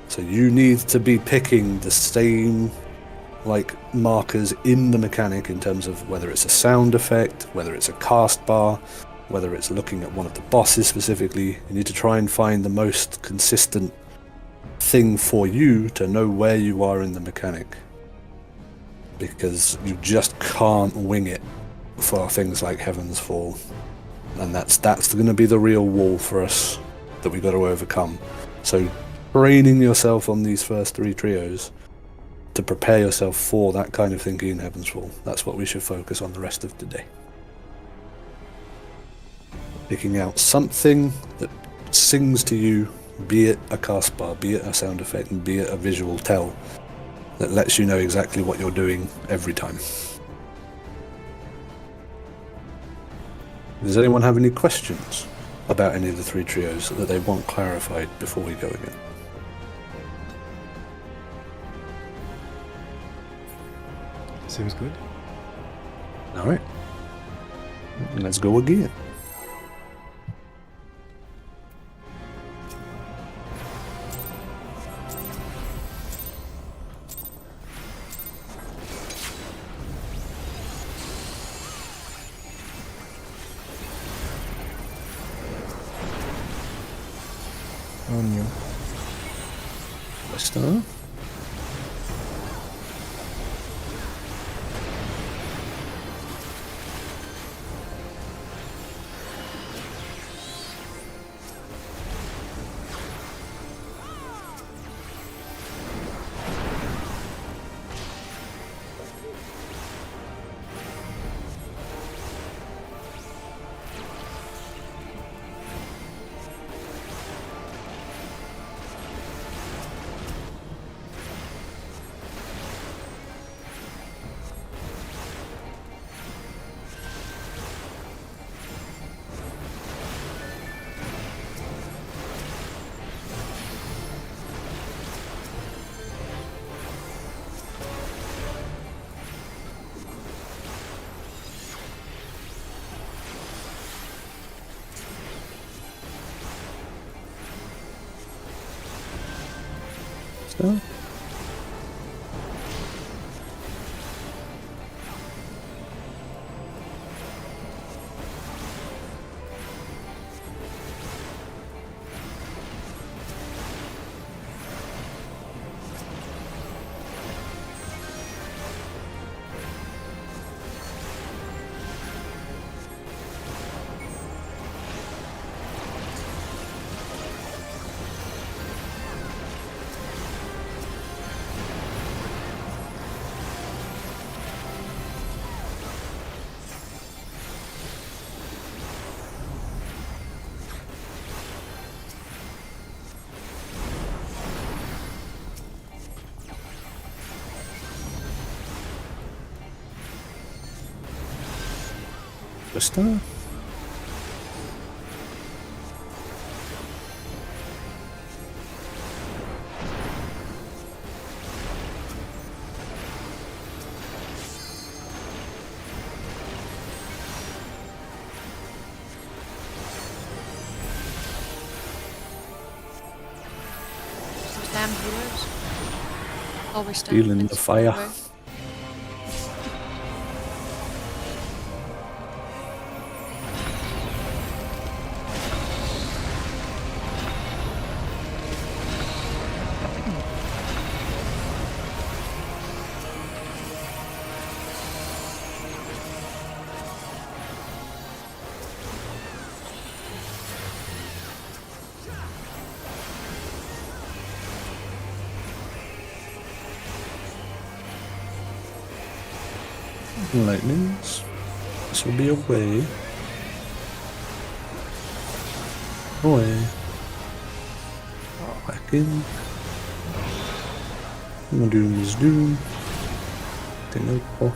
So you need to be picking the same markers in the mechanic in terms of whether it's a sound effect, whether it's a cast bar, whether it's looking at one of the bosses specifically. You need to try and find the most consistent thing for you to know where you are in the mechanic. Because you just can't wing it for things like Heaven's Fall. And that's going to be the real wall for us that we've got to overcome. So training yourself on these first 3 trios to prepare yourself for that kind of thinking in Heaven's Fall. That's what we should focus on the rest of today. Picking out something that sings to you, be it a cast bar, be it a sound effect, and be it a visual tell that lets you know exactly what you're doing every time. Does anyone have any questions about any of the 3 trios that they want clarified before we go again? Seems good. Alright. Let's go again. On you. Start. Start. Start. Damn healers. Always stand Feeling the against fire. way. Lightnings. This will be away. Away. Back in. Doom is doom. Thing over.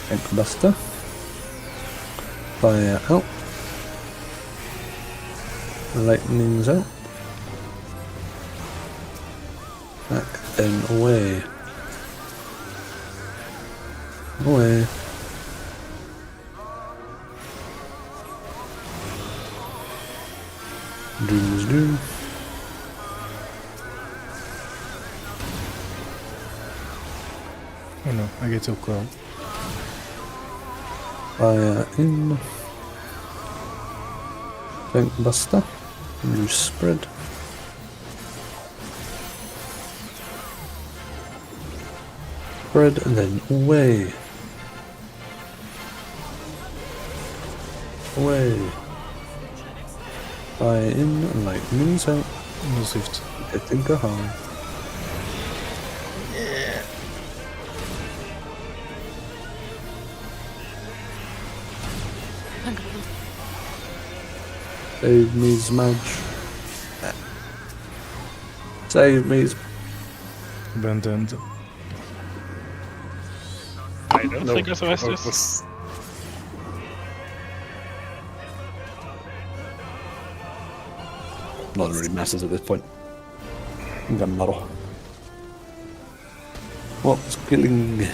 Egg Buster. Fire out. Lightning's out. Back and away. Away. Doom is doom. Oh no, I get so cold. Fire in. Bank Buster. New spread. Spread and then away. Away. Fire in, lightning's out. No swift. Getting go home. Save me, Smudge. Save me. Abandoned. I don't think I survived this. this. Not really matters at this point. Gun model. What's killing? Did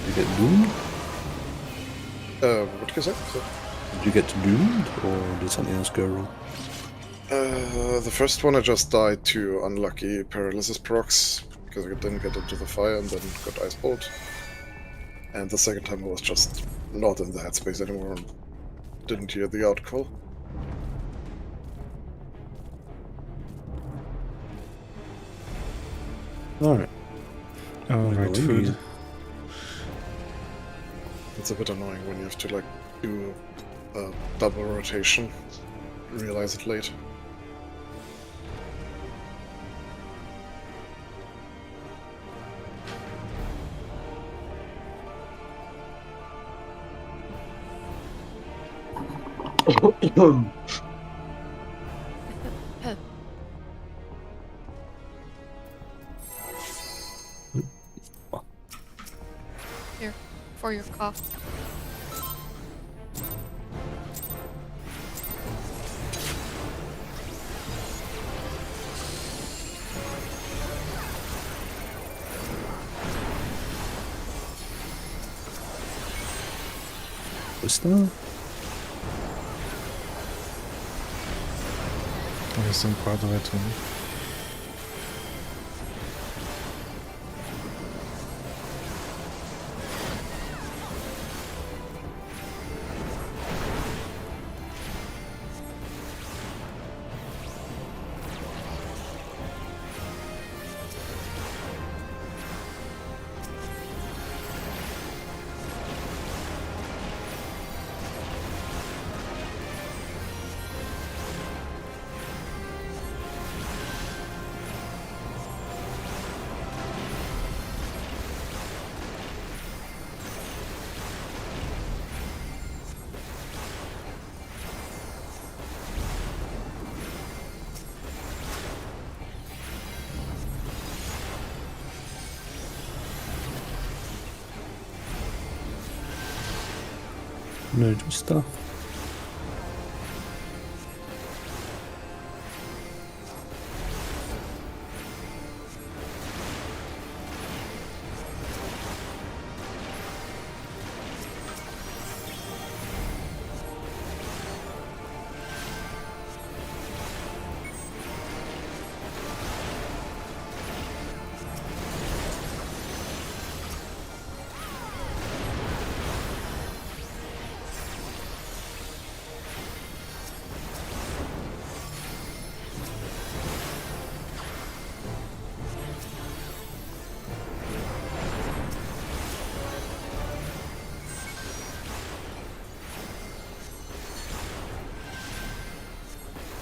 you get doomed? What did you say? So, Did you get doomed, or did something else go wrong? the first one I just died to unlucky paralysis procs because I didn't get into the fire and then got ice bolt. And the second time I was just not in the headspace anymore and didn't hear the outcall. Alright. Alright, food. It's a bit annoying when you have to like do a double rotation, realize it late. Here, for your cough. Buster. I some part of it too. No stuff.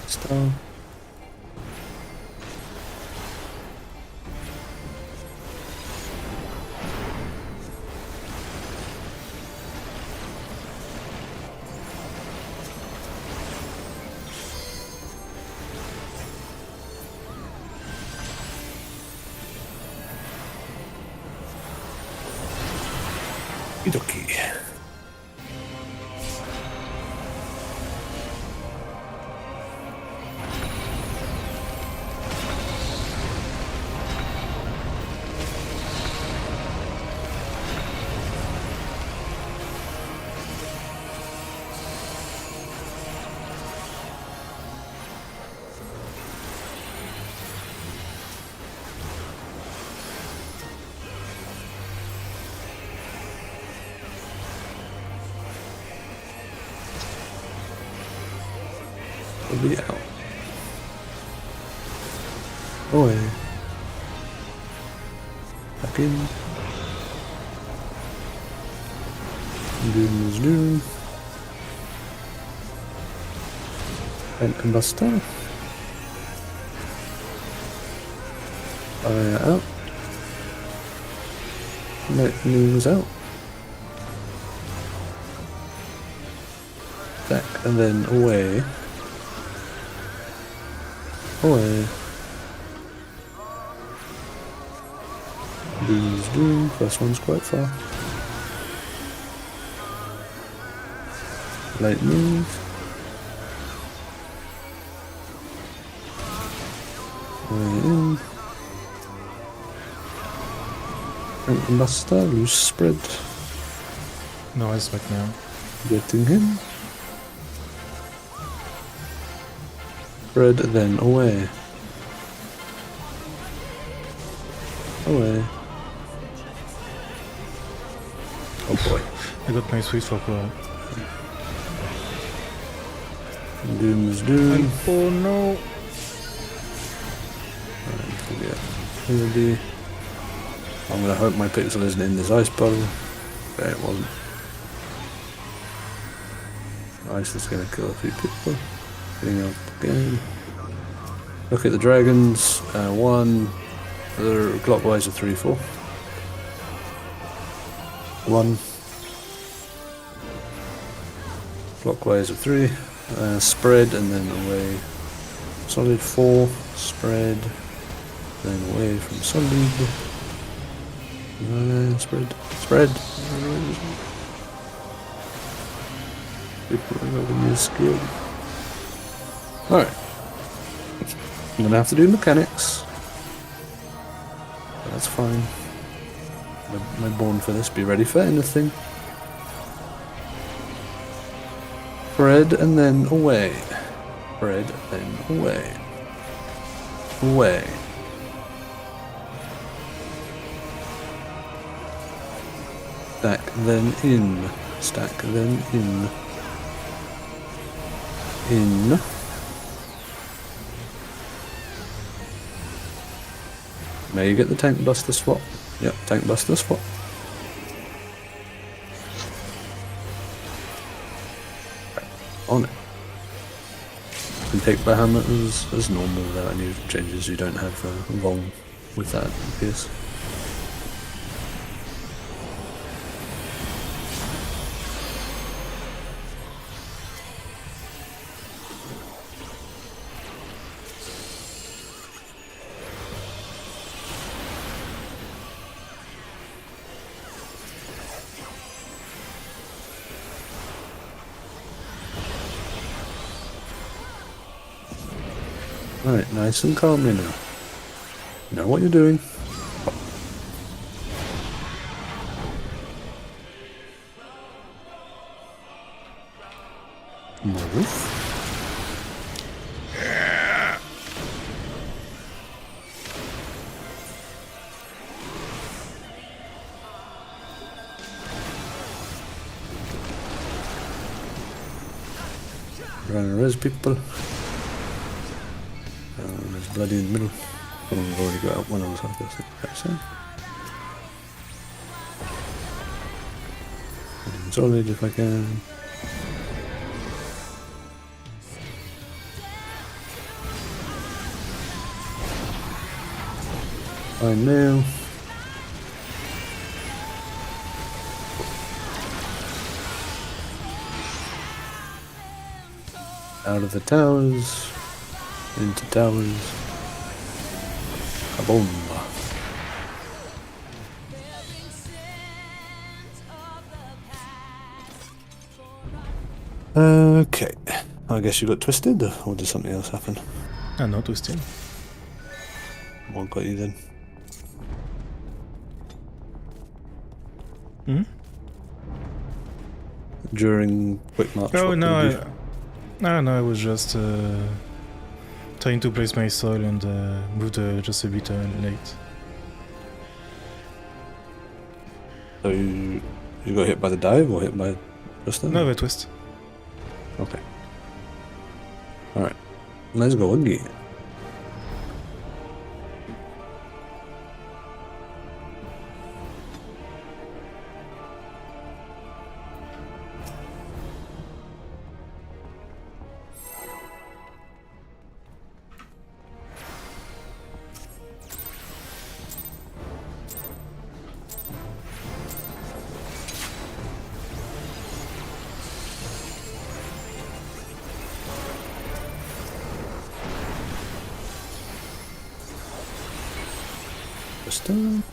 Star. We'll be out. Away. Back in. Doom is doom. And combustor. Fire out. Lightning's out. Back and then away. Away. Doom's doom. First one's quite far. Lightning. Away in. And combustor. Loose spread. No, it's back now. Getting him. Spread, then away. Away. Oh boy. I got my sweet for power. Doom is doom. Oh no! Alright, forget. Ability. I'm gonna hope my pixel isn't in this ice bottle. Okay, it wasn't. Ice is gonna kill a few people. Getting out the game. Look at the dragons. One. They're clockwise of 3, 4. 1. Clockwise of 3. Spread and then away. Solid 4. Spread. Then away from solid. Spread. Spread. People are going to be scared. Alright. I'm gonna have to do mechanics. But that's fine. I'm born for this. Be ready for anything. Spread and then away. Spread, then away. Away. Stack, then in. Stack, then in. In. May you get the tank buster swap. Yep, tank buster swap. On it. You can take bahamut as normal without any changes. You don't have long with that piece. Right, nice and calmly now. You know what you're doing. Move. Trying to res people. There's bloody in the middle. Oh, I've already got out one on the side, I think. That's it. Solid if I can. Fine now. Out of the towers. Into towers. Kaboom. Okay. I guess you got twisted, or did something else happen? Ah, no, twisted. What got you then? Hmm? During quick march, Oh, what no, did you do? no, I was just trying to place my soil and moved just a bit late. So you got hit by the dive or hit by Justin? No, the twist. Okay. Alright. Let's go again. Justin.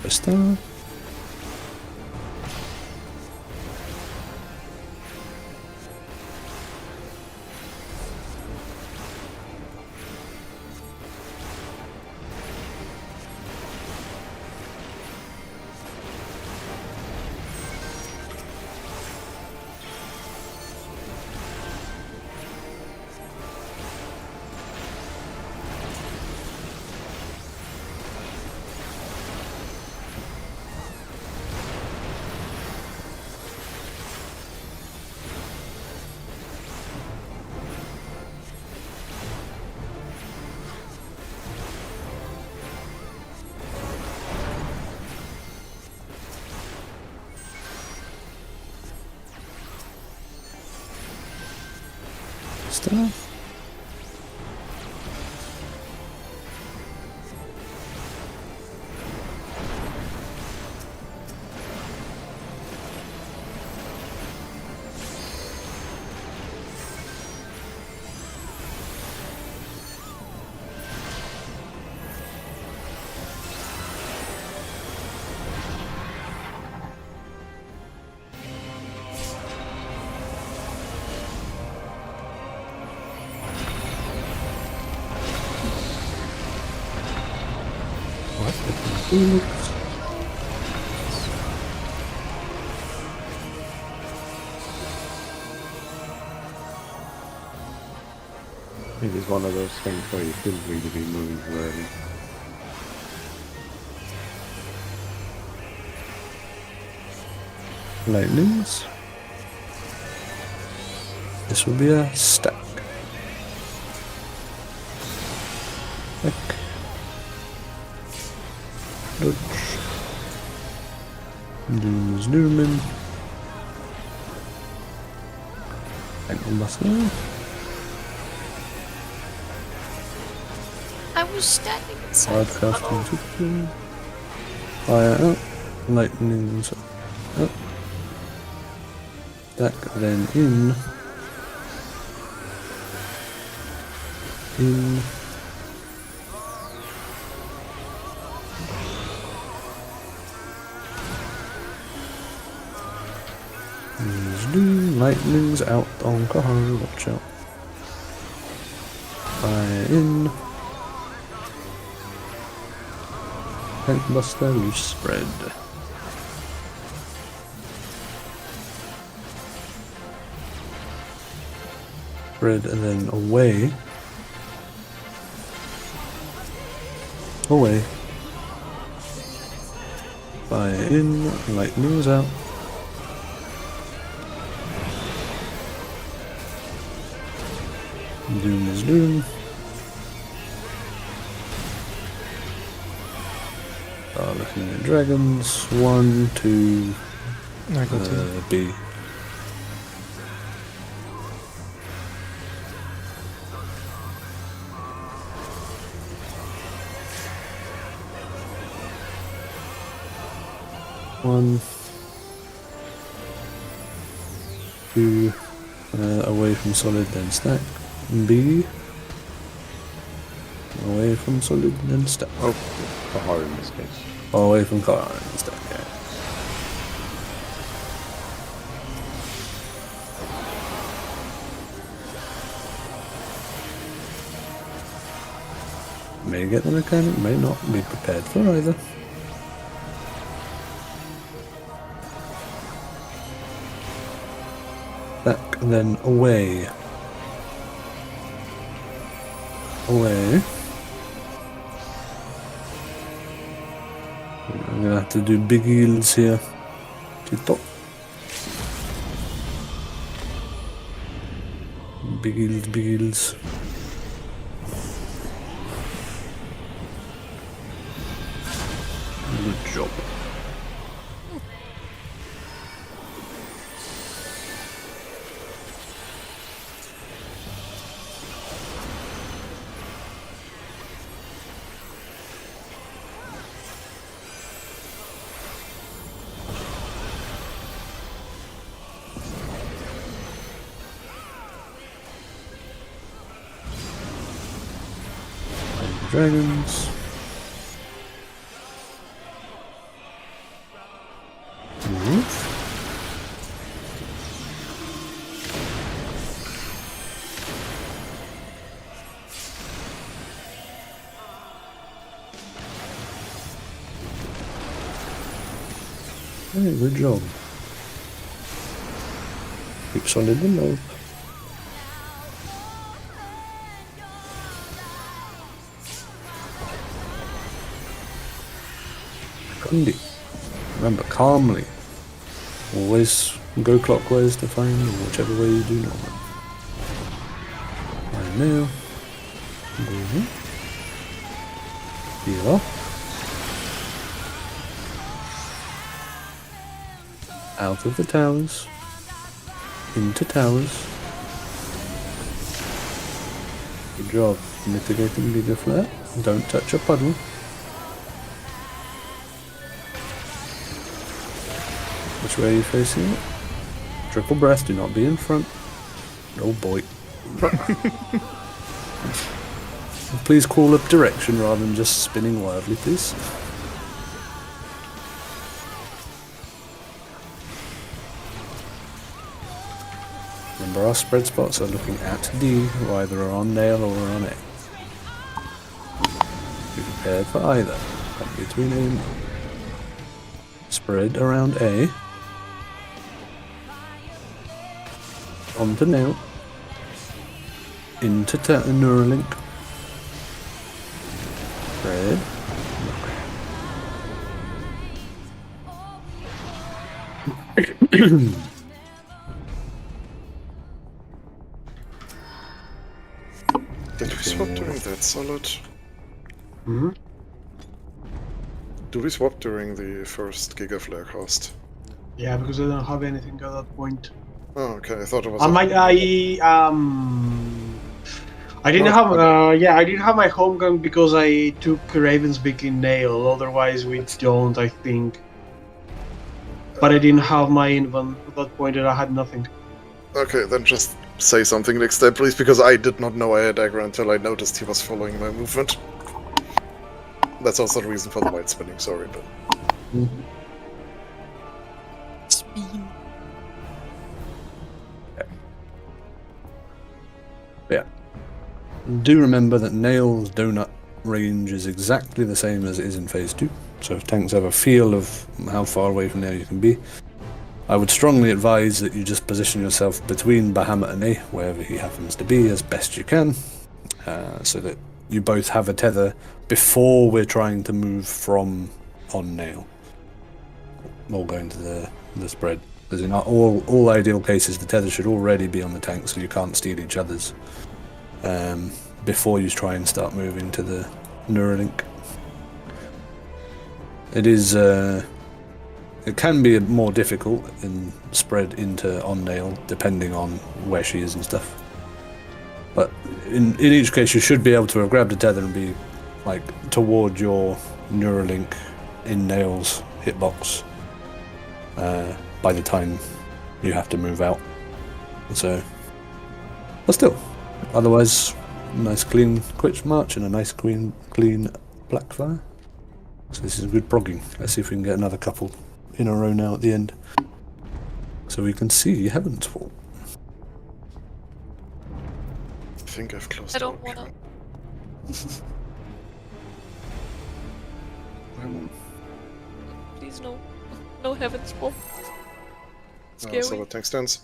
Justin. Justin. Oops. It is one of those things where you shouldn't really be moving too early. Lightnings. This will be a stack. Back. Dodge. Lose Newman. Ankle muscle. I was standing inside. Hard crafting system. Fire up. Lightnings up. Stack then in. In. Lightning's out on Kahar, watch out. Fire in. Buster, loose spread. Spread and then away. Away. Fire in, lightning's out. Doom is doom. Looking at dragons. 1, 2, I got it. B. One, two, away from solid, then stack. B, away from solid, then stack. Oh, Kahar in this case. Away from car, then stack. Yeah. May get the mechanic, may not. Be prepared for either. Back, then away. Away. I'm gonna have to do big heals here. To top. Big heals, big heals. Good job. Dragons. Move. Hey, good job. Keep solid below. Remember, calmly. Always go clockwise to find whichever way you do normally. And now, heal off. Out of the towers. Into towers. Good job mitigating bigger flare. Don't touch a puddle. Which way are you facing it? Triple breast, do not be in front. Oh boy. Please call up direction rather than just spinning wildly, please. Remember, our spread spots are looking at D, either on nail or on A. Be prepared for either. Come between A and D. Spread around A. Onto nail. Into Neuralink. Spread. Did we swap during that solid? Hmm? Do we swap during the first Giga Flare cast? Yeah, because I don't have anything at that point. Oh, okay. I thought it was. I didn't have I didn't have my home gun because I took Raven's Beak in nail. Otherwise, we don't, I think. But I didn't have my invent at that point, and I had nothing. Okay, then just say something next time, please, because I did not know I had aggro until I noticed he was following my movement. That's also the reason for the light spinning. Sorry, but. Spin. Yeah. Do remember that Nail's donut range is exactly the same as it is in Phase 2. So if tanks have a feel of how far away from there you can be. I would strongly advise that you just position yourself between Bahamut and me, wherever he happens to be, as best you can, so that you both have a tether before we're trying to move from on nail. Or going to the spread. Because in all ideal cases, the tether should already be on the tank, so you can't steal each other's before you try and start moving to the Neuralink. It is. It can be more difficult in spread into on nail, depending on where she is and stuff. But in each case, you should be able to have grabbed a tether and be like toward your Neuralink in nails hitbox by the time you have to move out. So, but still, otherwise, nice clean quick march and a nice clean black fire. So this is good progging. Let's see if we can get another couple in a row now at the end, so we can see Heaven's Fall. I think I've closed. I don't wanna. Please no. No Heaven's Fall. Scary. So the tank stands.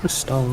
Crystal.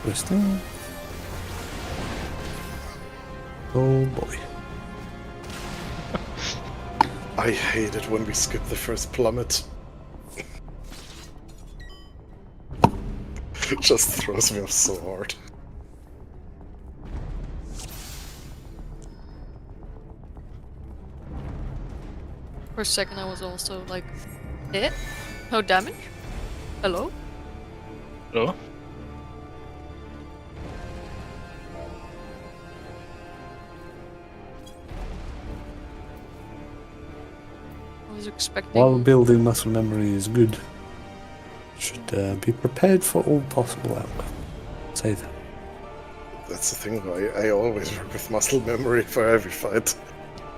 Crystal. Oh boy. I hate it when we skip the first plummet. It just throws me off so hard. For a second I was also like, no damage? Hello? Hello? I was expecting... While building muscle memory is good, should be prepared for all possible outcomes. Say that. That's the thing though, I always work with muscle memory for every fight.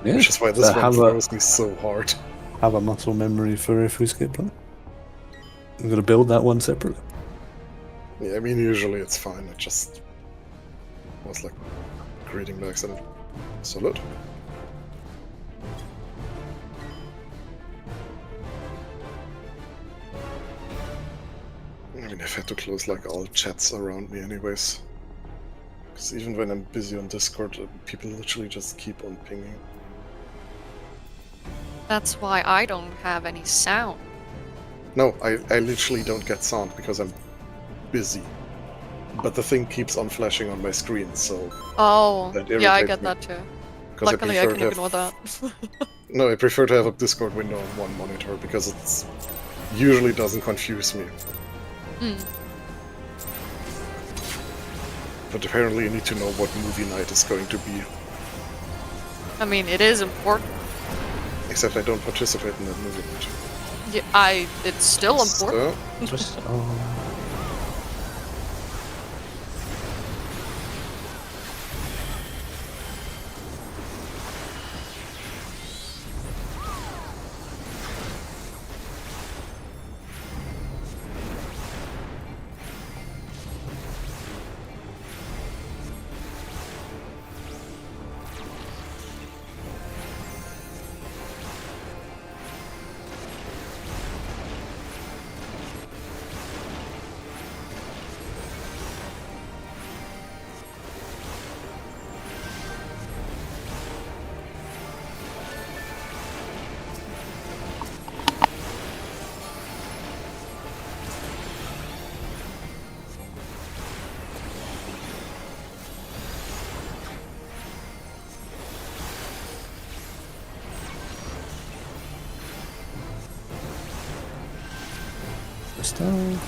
Yeah. Which is why this So one have throws me so hard. have a muscle memory for if we skip one. I'm gonna build that one separately. Yeah, I mean, usually it's fine, it just was like creating the accident. Solid. I mean, I've had to close like all chats around me anyways. Because even when I'm busy on Discord, people literally just keep on pinging. That's why I don't have any sound. No, I literally don't get sound because I'm busy. But the thing keeps on flashing on my screen, so... Oh, That yeah, I irritates get me. that too. 'cause Luckily I prefer can to have- ignore that. No, I prefer to have a Discord window on one monitor because it's usually doesn't confuse me. Hmm. But apparently you need to know what movie night is going to be. I mean, it is important. Except I don't participate in that movie night. Yeah, it's still important. So, Just Stone.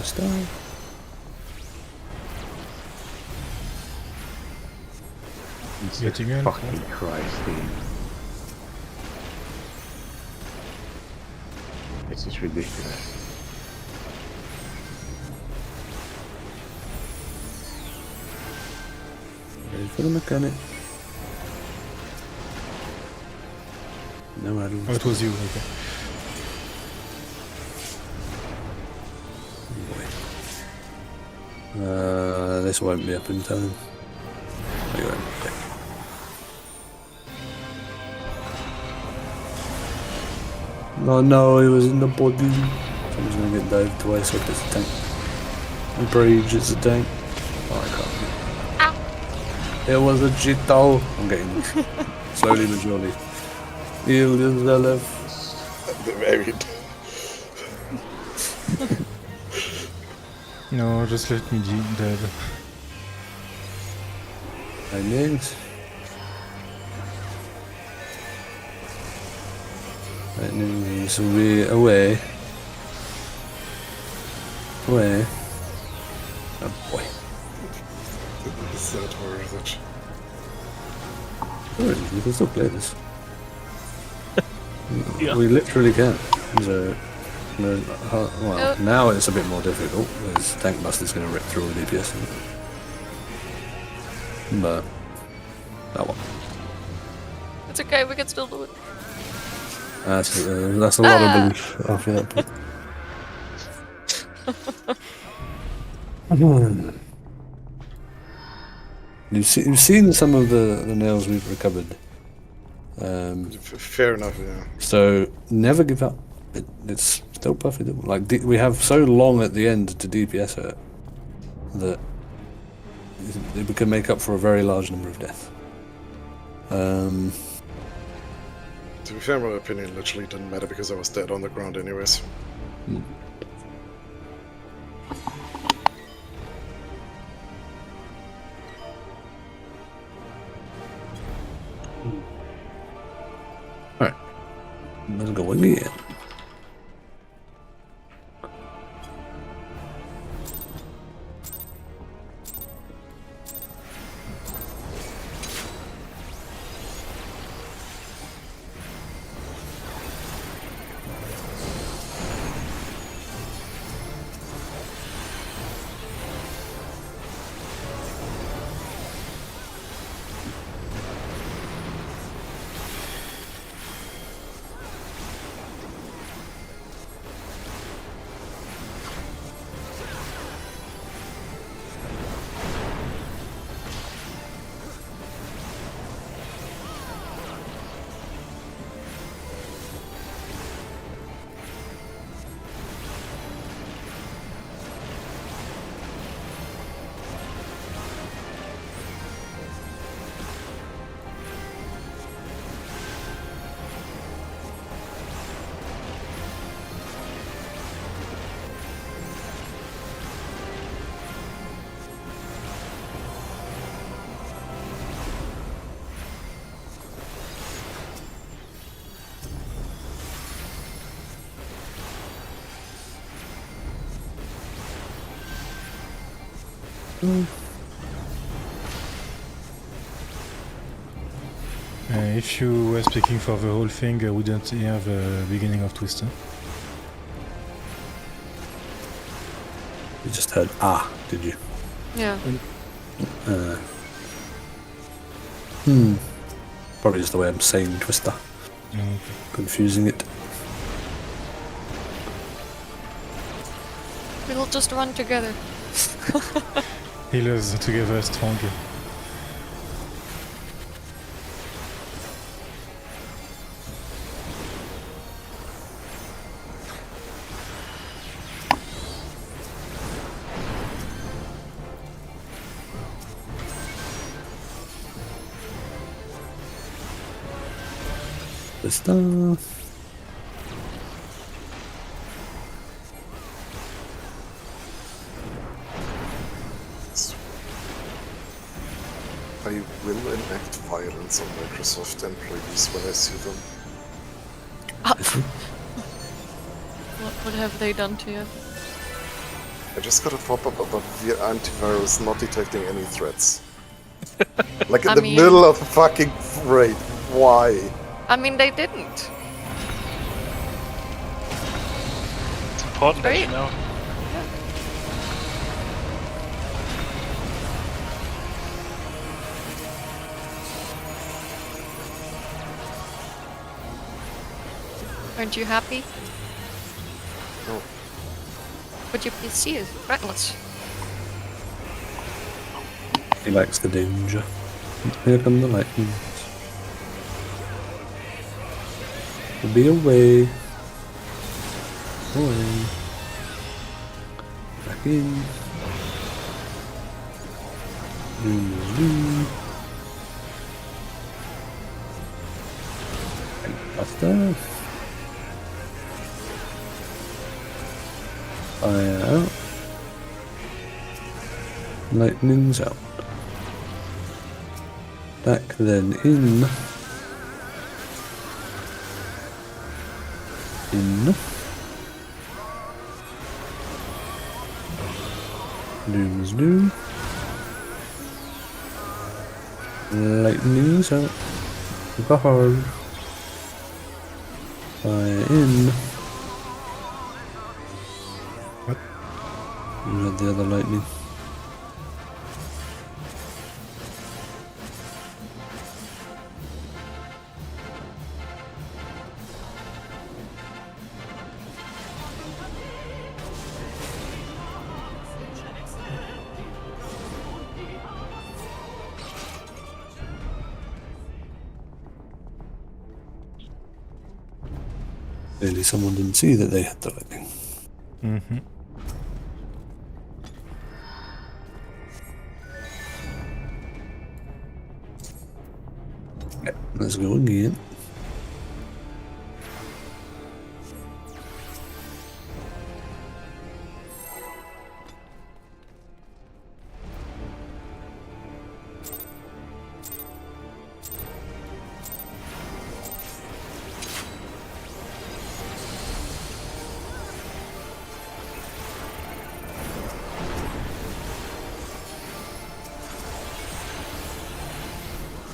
Stone. Getting in. Fucking Christ, dude. It's just ridiculous. Ready for the mechanic. No, I don't. Oh, it was you, okay. This won't be up in time. There you go. Oh no, he was in the body. Someone's gonna get dived twice, so it's a tank. The bridge is a tank. Oh, I can't. It was a Jito. I'm getting this. Slowly but surely. Heal yourself. The variant. No, just let me dead. Lightnings. Lightnings will be away. Away. Oh boy. Is that worth it? Oh, we can still play this. Yeah. We literally can. So, well, now it's a bit more difficult. Because Tank Buster's going to rip through all the DPS. But that one. It's okay, we can still do it. That's a lot of belief after that. You've seen some of the nails we've recovered. Fair enough, yeah. So never give up. It's still profitable. Like we have so long at the end to DPS it that we can make up for a very large number of deaths. To be fair, my opinion literally didn't matter because I was dead on the ground anyways. Alright. Let's go again. If you were speaking for the whole thing, we don't hear the beginning of Twister. You just heard did you? Yeah. Probably just the way I'm saying Twister. Okay. Confusing it. We'll just run together. Healers together are stronger. Twister. I will enact violence on Microsoft employees when I see them. What have they done to you? I just got a pop-up about the antivirus not detecting any threats. Like in I the mean- middle of the fucking raid. Why? I mean, they didn't. It's important that Right. you know. Aren't you happy? No. But your PC is fretless. He likes the danger. Here come the lightnings. Be away. Away. Back in. Faster. Fire out. Lightning's out. Back then in. Doom's doom. Lightning's out. Bahar. Fire in. What? You had the other lightning. Clearly someone didn't see that they had the lightning. Mm-hmm. Yep, let's go again.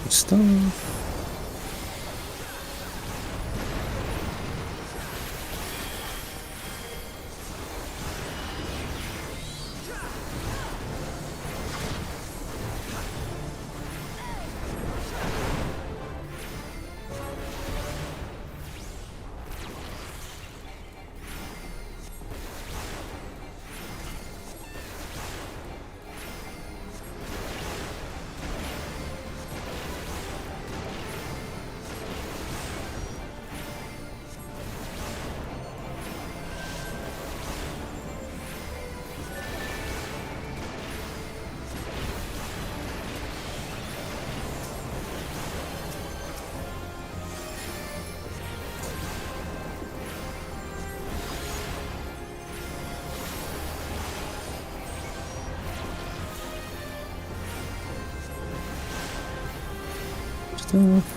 Stuff. Stuff.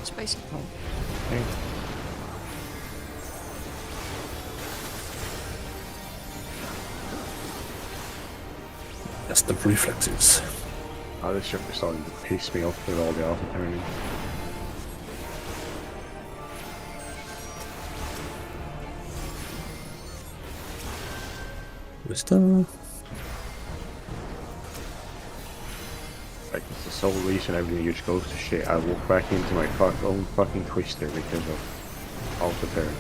Spicy. Okay. That's the reflexes. Oh, this ship is starting to piss me off with all the alpha turning. Wisdom. Like, it's the sole reason everything just goes to shit. I walk back into my own fucking twister because of alpha turn.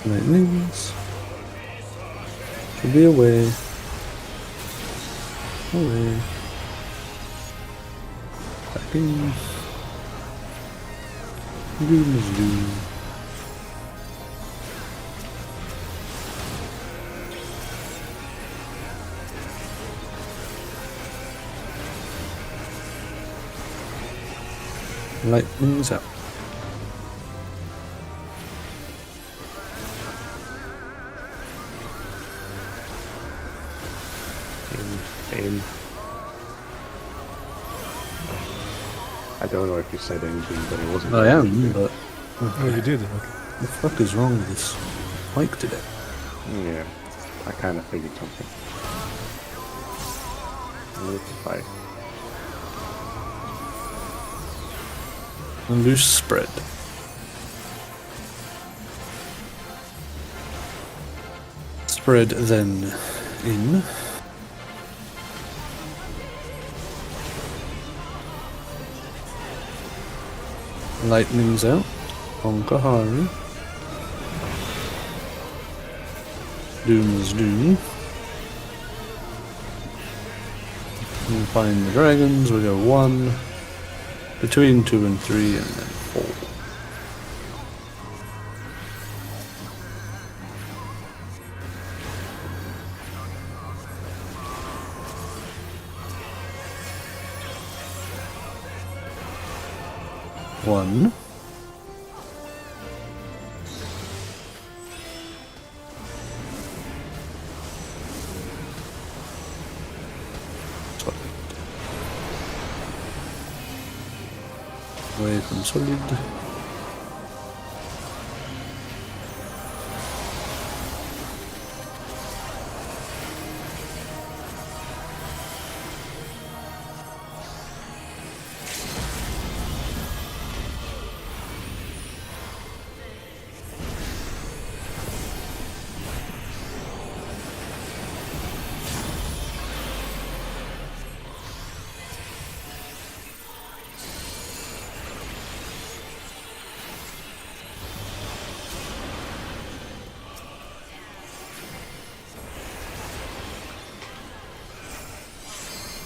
Lightnings. Should be away. Away. Back in. Doom is doom. Lightning's out. I don't know if you said anything, but it wasn't. I am, but Oh, you did? Okay. the fuck is wrong with this mic today? Yeah, I kind of figured something. Fight. A loose spread. Spread then in. Lightning's out. Onkahari. Doom's doom. We'll find the dragons. We go 1, between 2 and 3, and then 4. One. Solid. Away from solid.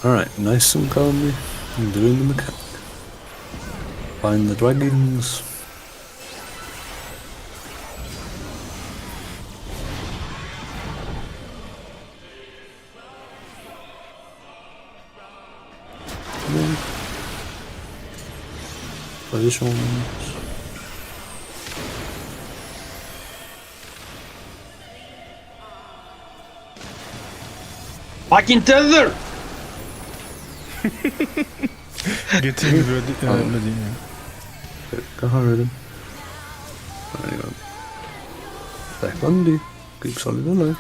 Alright, nice and calmly, I'm doing the mechanic. Find the dragons. Positions. Fucking tether! Getting ready. Ready, yeah. Go hard then. There you go. Back on D. Keep solid alive.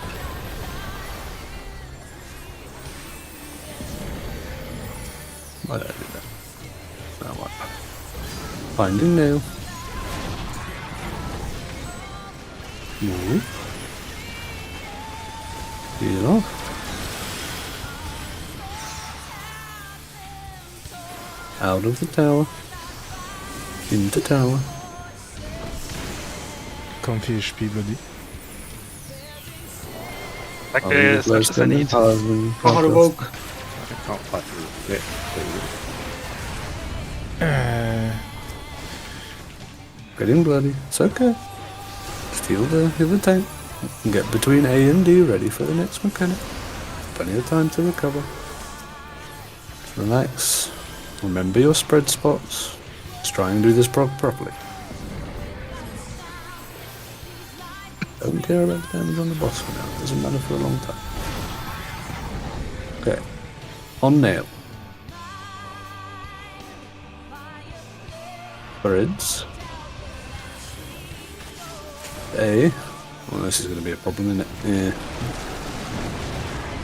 Why did I do that? Now what? Finding nail. Move. Heal off. Out of the tower. Into tower. Comfy HP bloody. Like I'll leave as much as I need. Hard woke. I can't fight through it. Getting bloody. It's okay. Just heal the tank. And get between A and D ready for the next mechanic. Plenty of time to recover. Just relax. Remember your spread spots. Let's try and do this properly. Don't care about the damage on the boss for now. It doesn't matter for a long time. Okay. On nail. Spreads. A. Well, this is going to be a problem, isn't it? Yeah.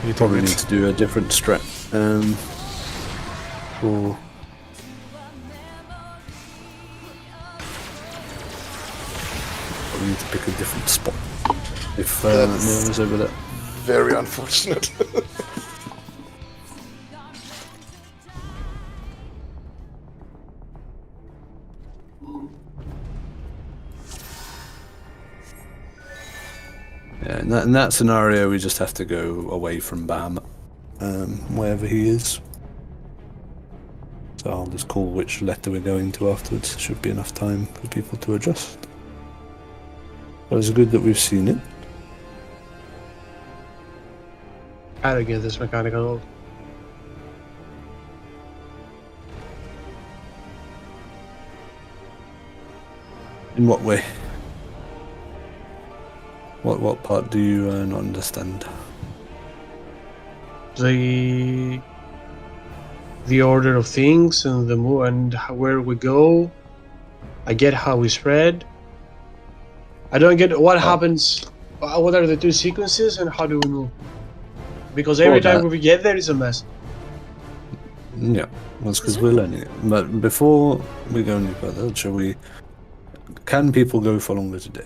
You Probably told need it. to do a different strat. Or probably need to pick a different spot. If That's- Neil is over there. Very unfortunate. Yeah, in that scenario, we just have to go away from Bahamut, wherever he is. So I'll just call which letter we're going to afterwards. Should be enough time for people to adjust. But it's good that we've seen it. How to get this mechanical. In what way? What part do you not understand? The order of things and the move and where we go. I get how we spread. I don't get what happens. What are the two sequences and how do we move? Because every Well, time we get there, it's a mess. Yeah, that's because we're learning it. But before we go any further, shall we? Can people go for longer today?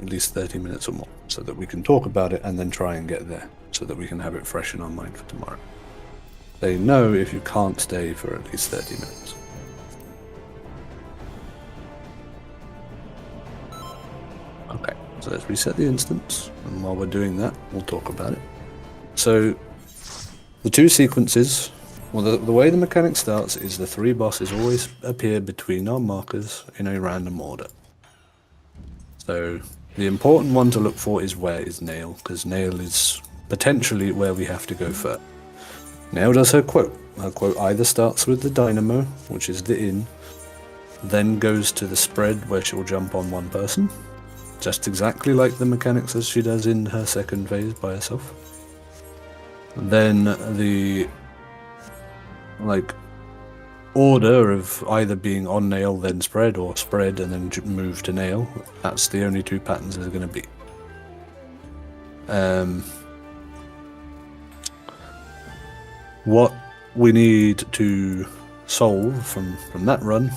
At least 30 minutes or more, so that we can talk about it and then try and get there, so that we can have it fresh in our mind for tomorrow. They know if you can't stay for at least 30 minutes. Okay, so let's reset the instance, and while we're doing that, we'll talk about it. So, the two sequences, well, the way the mechanic starts is the three bosses always appear between our markers in a random order. So, the important one to look for is where is Nail, because Nail is potentially where we have to go first. Nail does her quote. Her quote either starts with the dynamo, which is the inn, then goes to the spread where she'll jump on one person, just exactly like the mechanics as she does in her second phase by herself. Then the order of either being on Nail then spread, or spread and then move to Nail, that's the only two patterns there's going to be. What we need to solve from that run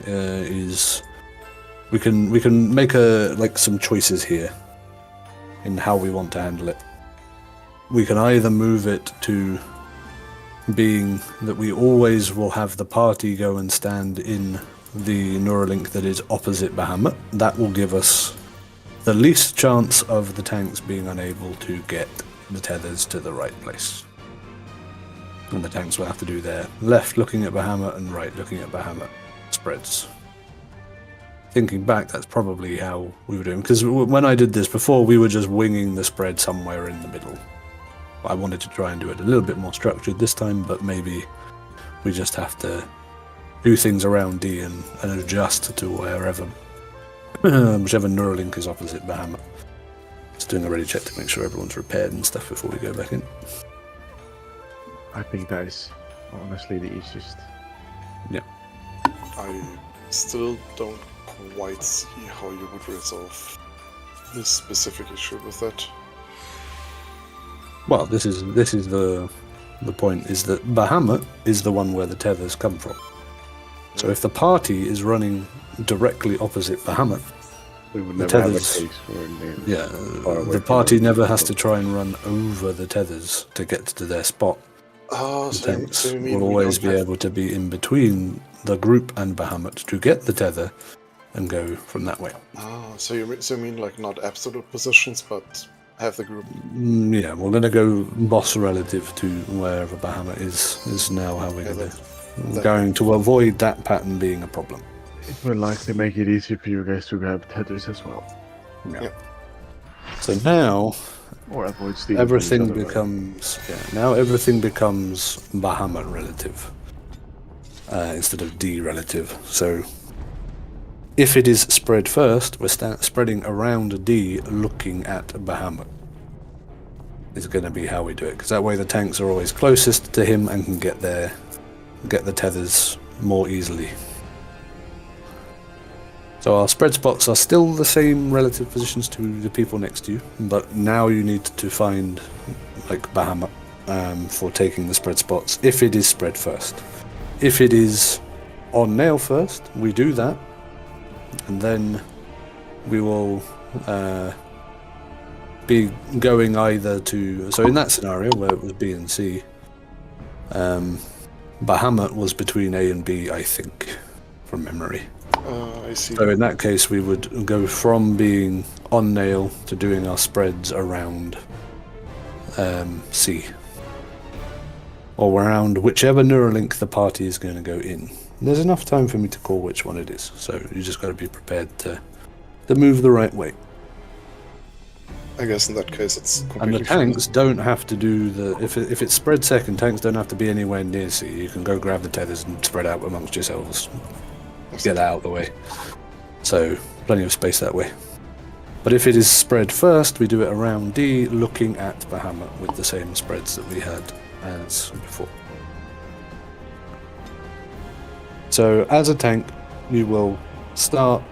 is we can make some choices here in how we want to handle it. We can either move it to being that we always will have the party go and stand in the Neuralink that is opposite Bahamut. That will give us the least chance of the tanks being unable to get the tethers to the right place. And the tanks will have to do their left looking at Bahamut and right looking at Bahamut spreads. Thinking back, that's probably how we were doing, because when I did this before, we were just winging the spread somewhere in the middle. I wanted to try and do it a little bit more structured this time, but maybe we just have to do things around D and adjust to wherever, whichever Neuralink is opposite Bahamut. Just doing a ready check to make sure everyone's repaired and stuff before we go back in. I think that is honestly the easiest. Yeah. I still don't quite see how you would resolve this specific issue with that. Well, this is the point, is that Bahamut is the one where the tethers come from. So if the party is running directly opposite Bahamut, We would The never have a tethers- case where yeah, far away the from party them. never has to try and run over the tethers to get to their spot. Oh, The so tanks you mean will we always don't be have... able to be in between the group and Bahamut to get the tether and go from that way. Oh, so you mean like not absolute positions, but have the group... Yeah, we're going to go boss relative to wherever Bahamut is now how we're Yeah, going that going to avoid that pattern being a problem. It will likely make it easier for you guys to grab tethers as well. Yeah. So now Or avoid stealing everything from each other, now everything becomes Bahamut relative instead of D relative. So if it is spread first, we're spreading around D looking at Bahamut. Is going to be how we do it, because that way the tanks are always closest to him and can get the tethers more easily. So our spread spots are still the same relative positions to the people next to you, but now you need to find like Bahamut for taking the spread spots if it is spread first. If it is on nail first, we do that, and then we will be going either to... So in that scenario where it was B and C, Bahamut was between A and B, I think, from memory. I see. So in that case, we would go from being on nail to doing our spreads around C. Or around whichever Neuralink the party is going to go in. There's enough time for me to call which one it is, so you just got to be prepared to move the right way. I guess in that case it's And completely the tanks don't have to do the... If it's spread second, tanks don't have to be anywhere near C. You can go grab the tethers and spread out amongst yourselves. Get that out of the way. So, plenty of space that way. But if it is spread first, we do it around D, looking at Bahamut with the same spreads that we had as before. So, as a tank, you will start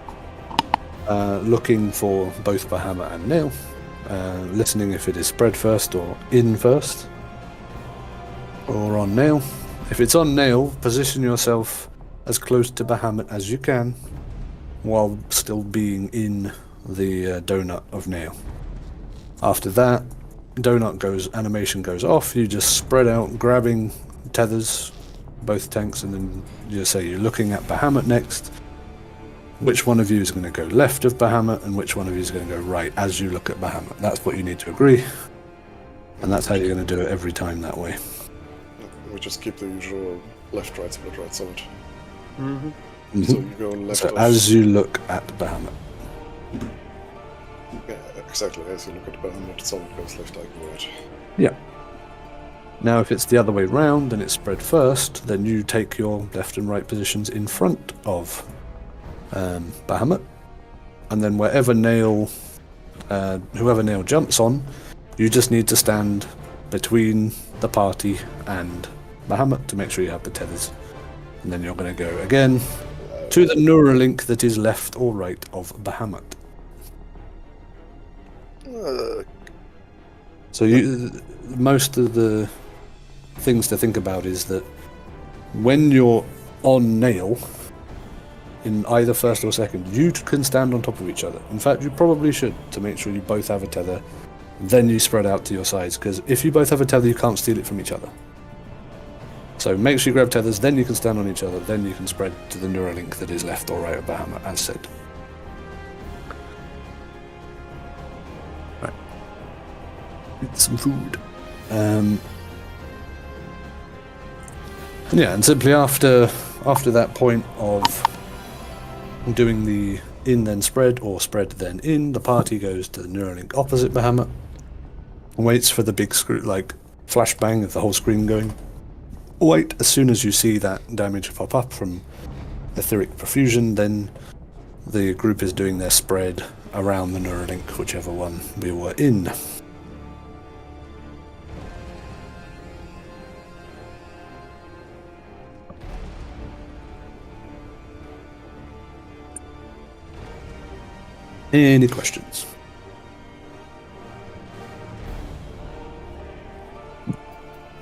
looking for both Bahamut and Nail, listening if it is spread first or in first, or on Nail. If it's on Nail, position yourself as close to Bahamut as you can, while still being in the donut of Nail. After that, animation goes off, you just spread out, grabbing tethers, both tanks, and then you say you're looking at Bahamut next. Which one of you is going to go left of Bahamut, and which one of you is going to go right as you look at Bahamut. That's what you need to agree, and that's how you're going to do it every time that way. We just keep the usual left, right, split, right, side. Mm-hmm. So you go left So of... as you look at Bahamut. Yeah, exactly. As you look at Bahamut, someone goes left, I go right. Yeah. Now if it's the other way round and it's spread first, then you take your left and right positions in front of Bahamut, and then whoever Nail jumps on, you just need to stand between the party and Bahamut to make sure you have the tethers. And then you're going to go again to the Neuralink that is left or right of Bahamut. So most of the things to think about is that when you're on Nail, in either first or second, you can stand on top of each other. In fact, you probably should, to make sure you both have a tether. Then you spread out to your sides, because if you both have a tether, you can't steal it from each other. So make sure you grab tethers, then you can stand on each other, then you can spread to the Neuralink that is left or right of Bahamut, as said. Right. Eat some food. Yeah, and simply after that point of doing the in then spread or spread then in, the party goes to the Neuralink opposite Bahamut, waits for the big flashbang of the whole screen going. Wait, as soon as you see that damage pop up from etheric perfusion, then the group is doing their spread around the Neuralink, whichever one we were in. Any questions?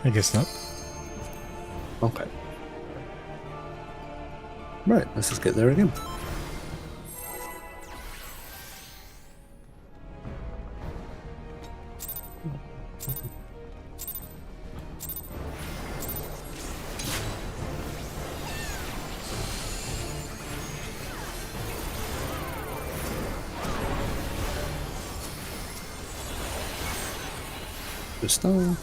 I guess not. Okay. Right, let's just get there again. Superstar.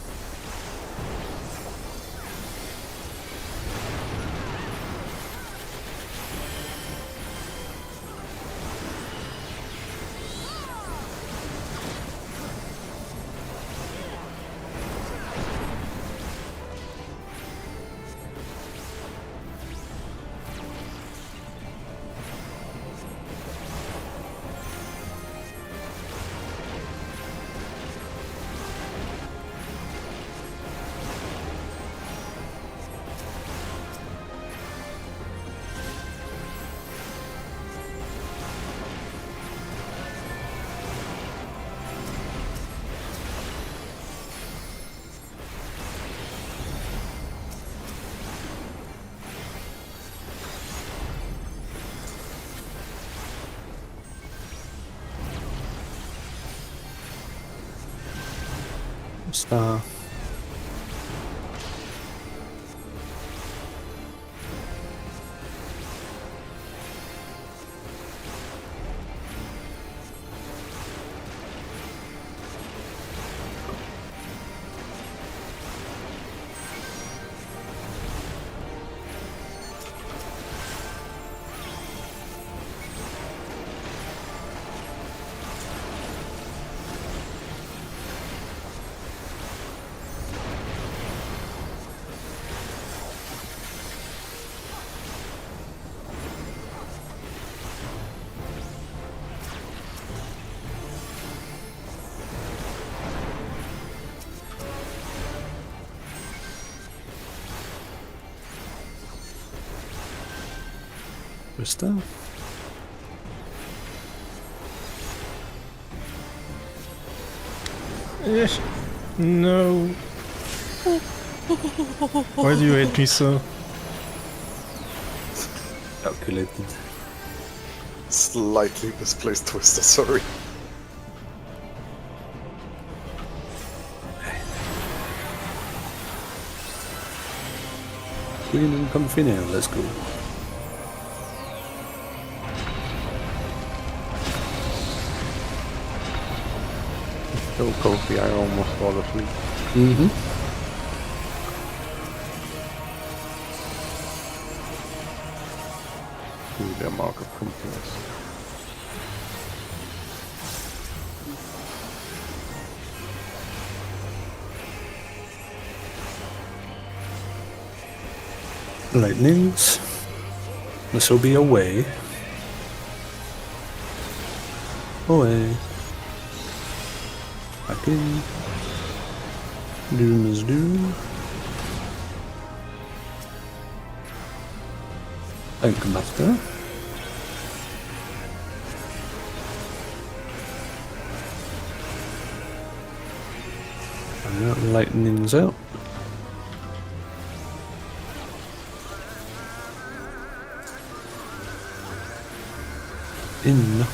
Star. Superstar. Yes. No. Why do you hate me so? Calculated. Slightly misplaced twister, sorry. Queen and comfy now, let's go. So comfy, I almost fall asleep. Mm-hmm. To the mark of comfiness. Lightnings. This will be away. Away. Back in. Doom is doom. Master. And lightning's out. In.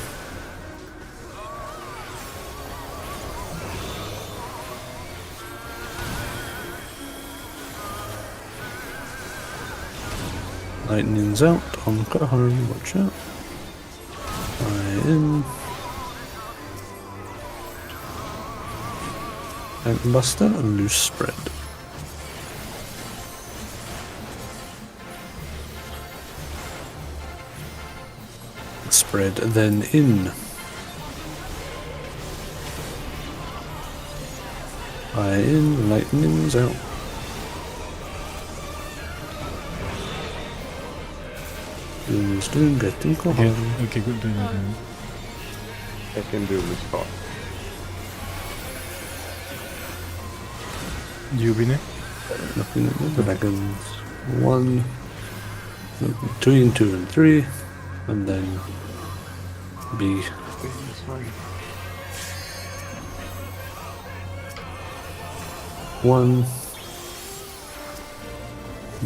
Lightning's out, Honka home, watch out. Eye in. And Buster, and loose spread. Spread, then in. Eye in, lightning's out. Doom is doing, getting Okay, Kohari. okay, good. I can do this spot. Jubine? Looking at the dragons. 1, between 2 and 3, and then B. It's fine. 1,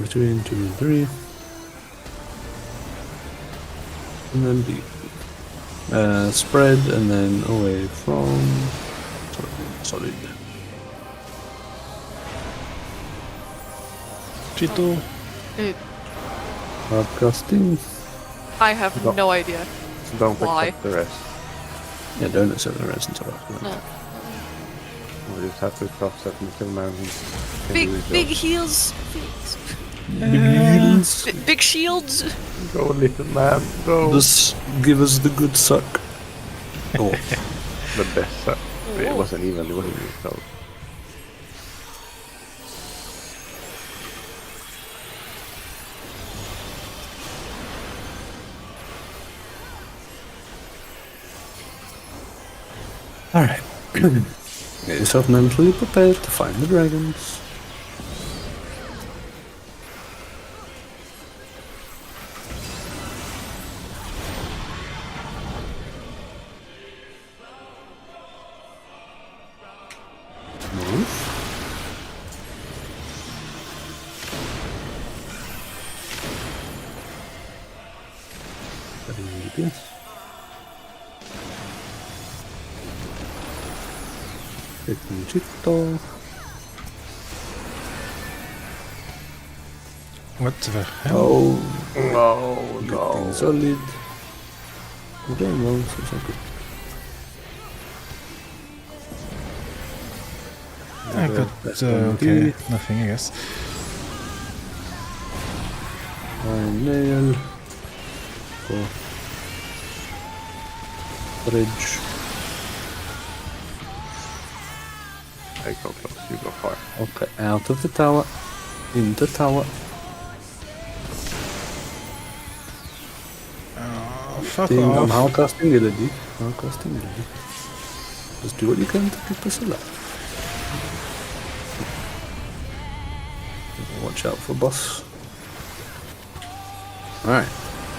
between 2 and 3, and then B. Spread, and then away from solid. Chito. Broadcasting. I have No. no idea. Don't Why? accept the rest. Yeah, don't accept the rest until after that. No. We just have to cross that little mountain. Can Big do his big job. heels. Beans. Big shields. Go, little man, go. Just give us the good suck. Oh, The best suck. It wasn't even close. alright. Get yourself mentally prepared to find the dragons. Move. Yes. Chito. What the hell? Oh, No, getting solid. We're doing well, so it's all good. I got That's okay, nothing, I guess. Iron nail. Go. Bridge. I go close, you go far. Okay, out of the tower. Into tower. Fuck I'm off. hardcasting ability. Hardcasting ability. Just do what you can to keep us alive. Watch out for boss. Alright,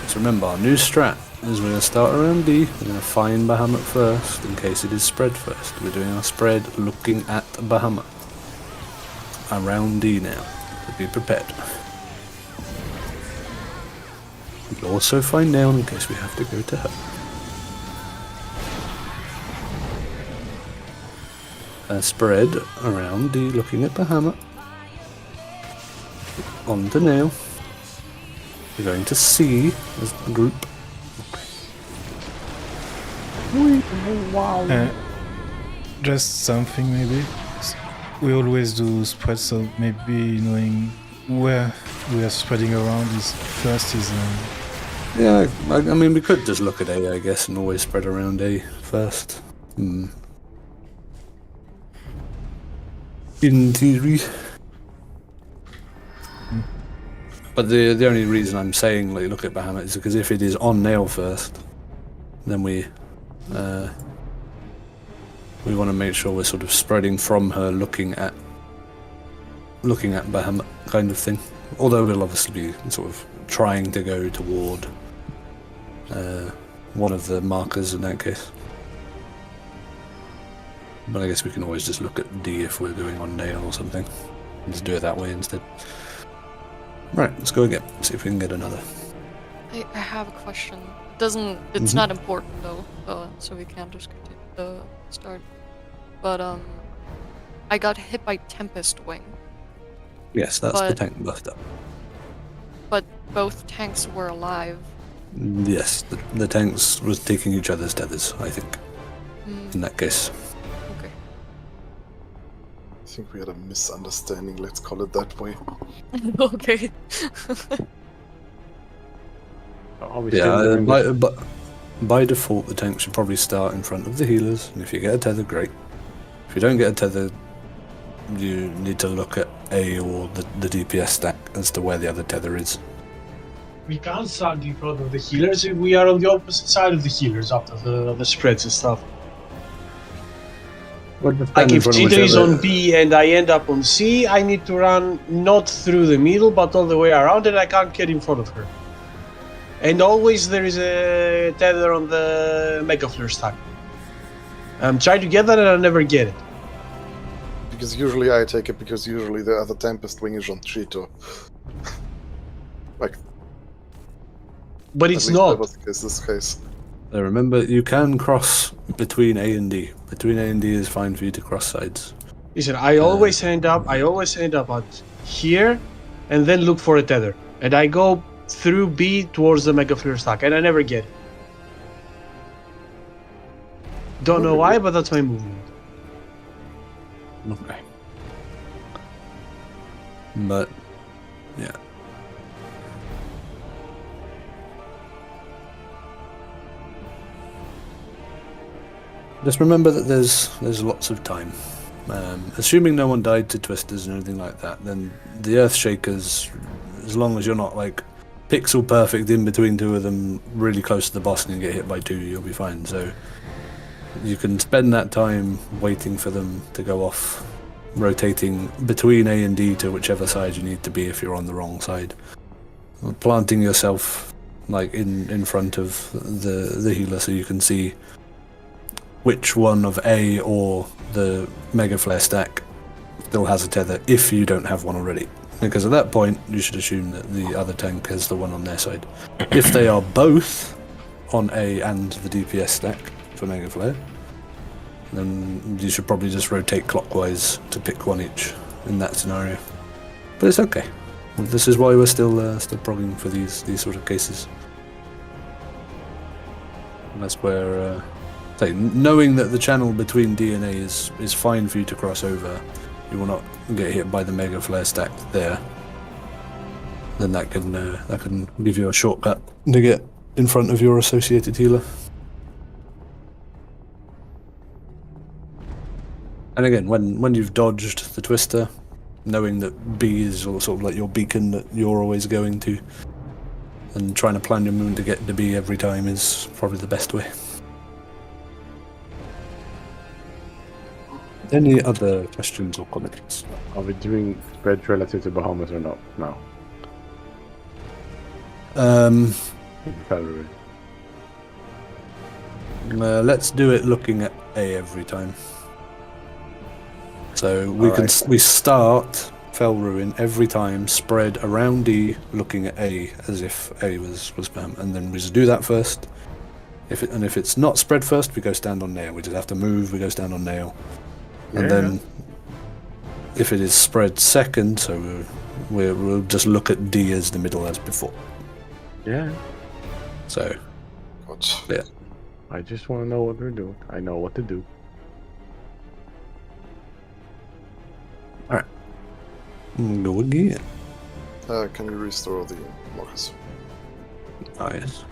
let's remember our new strat is we're going to start around D, we're going to find Bahamut first in case it is spread first. We're doing our spread looking at Bahamut. Around D now, so be prepared. We'll also find Nail in case we have to go to her. Spread around D looking at Bahamut. On to Nail. We're going to C as the group. Just something maybe. We always do spread, so maybe knowing where we are spreading around is first is. Yeah, I mean, we could just look at A, I guess, and always spread around A first. In theory. But the only reason I'm saying like look at Bahamut is because if it is on Nail first, then we want to make sure we're sort of spreading from her, looking at Bahamut kind of thing. Although we'll obviously be sort of trying to go toward one of the markers in that case. But I guess we can always just look at D if we're going on Nail or something. And just do it that way instead. Right, let's go again. See if we can get another. I have a question. It doesn't. It's not important though, so we can't just continue start. But I got hit by Tempest Wing, Yes, that's the But- tank buster. but both tanks were alive. Yes, the tanks was taking each other's tethers, I think, in that case. Okay. I think we had a misunderstanding, let's call it that way. Okay. Obviously, Yeah, by default, the tank should probably start in front of the healers, and if you get a tether, great. If you don't get a tether, you need to look at A or the DPS stack as to where the other tether is. We can't start in front of the healers if we are on the opposite side of the healers after the spreads and stuff. Like if Cheetah is on B and I end up on C, I need to run not through the middle but all the way around and I can't get in front of her. And always there is a tether on the Mega Flare stack. I'm trying to get that and I never get it. Because usually I take it because usually the other Tempest Wing is on Cheeto. Like, But at it's least not. that was the case this case. Remember, you can cross between A and D. Between A and D is fine for you to cross sides. Listen, I always end up at here and then look for a tether. And I go through B towards the Mega Flare stack and I never get it. Don't know why, but that's my movement. Okay. But yeah. Just remember that there's lots of time. Assuming no one died to twisters and anything like that, then the Earthshakers, as long as you're not like pixel perfect in between two of them, really close to the boss and you get hit by two, you'll be fine. So you can spend that time waiting for them to go off, rotating between A and D to whichever side you need to be if you're on the wrong side. Planting yourself like in front of the healer so you can see which one of A or the Mega Flare stack still has a tether if you don't have one already. Because at that point, you should assume that the other tank has the one on their side. If they are both on A and the DPS stack for Mega Flare, then you should probably just rotate clockwise to pick one each in that scenario. But it's okay. This is why we're still progging for these sort of cases. And that's where, knowing that the channel between D and A is fine for you to cross over, you will not get hit by the Mega Flare stack there. Then that can give you a shortcut to get in front of your associated healer. And again, when you've dodged the twister, knowing that B is sort of like your beacon that you're always going to, and trying to plan your movement to get to B every time is probably the best way. Any other questions or comments? Are we doing spread relative to bahamut or not now? Let's do it looking at A every time. So we start Fell Ruin every time, spread around D, looking at A as if A was spam, and then we just do that first. If it's not spread first, we go stand on nail. We just have to move. We go stand on nail, and then if it is spread second, so we'll just look at D as the middle as before. Yeah. So, Good. yeah. I just want to know what we're doing. I know what to do. Alright. Go again. Can you restore the markers? Ah, yes.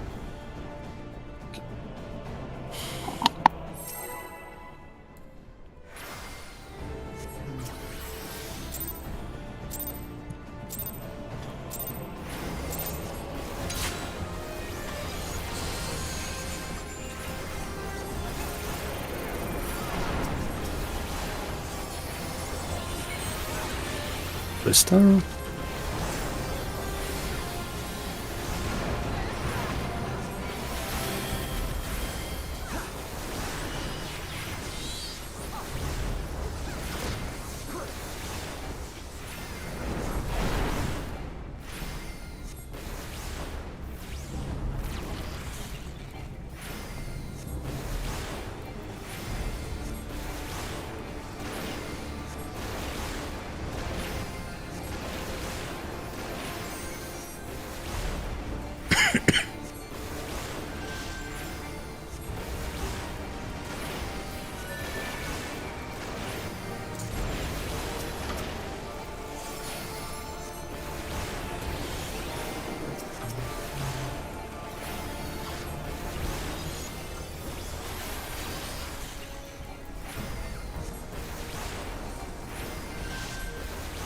Restore.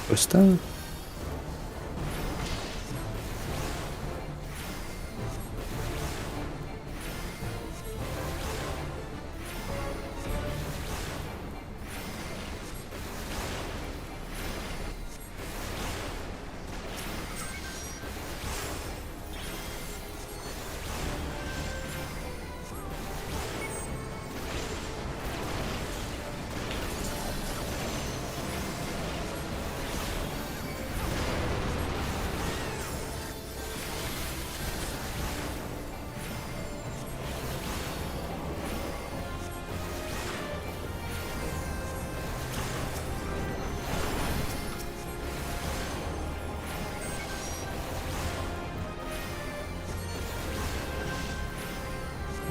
Restore.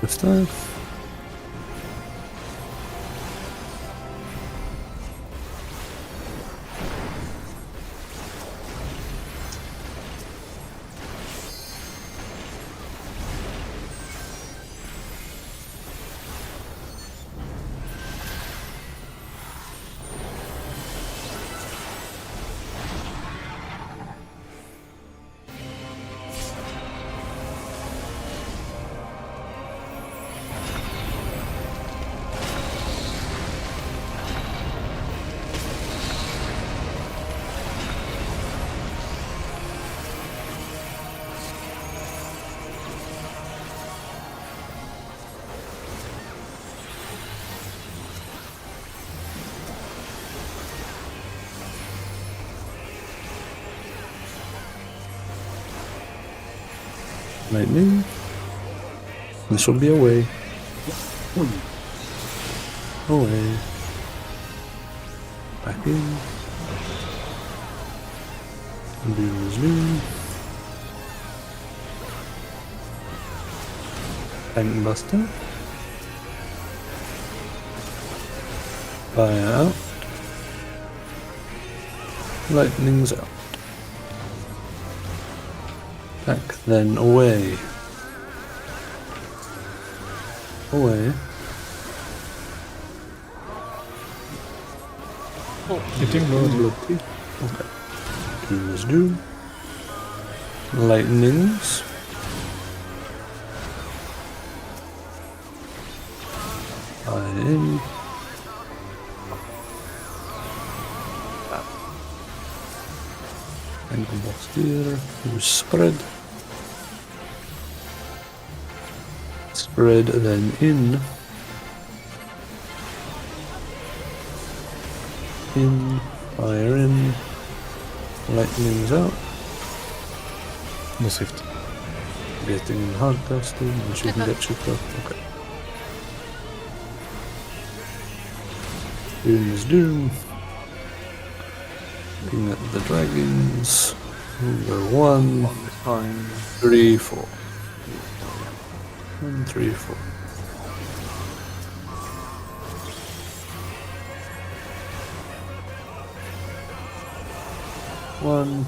Restore. Lightning. This will be away. Away. Back in. Doom is doom. Titan Buster. Fire out. Lightning's out. Back then away. Away. Getting blood. Bloody. Okay. Doom is doom. Lightnings. Fire in. And the box here. Use spread. Spread then in. In. Fire in. Lightning's out. No swift. Getting in hard casting. And she can get shipped up. Okay. Doom is doom. Looking at the dragons. Number 1, This time. 3, 4. 1, 3, 4. One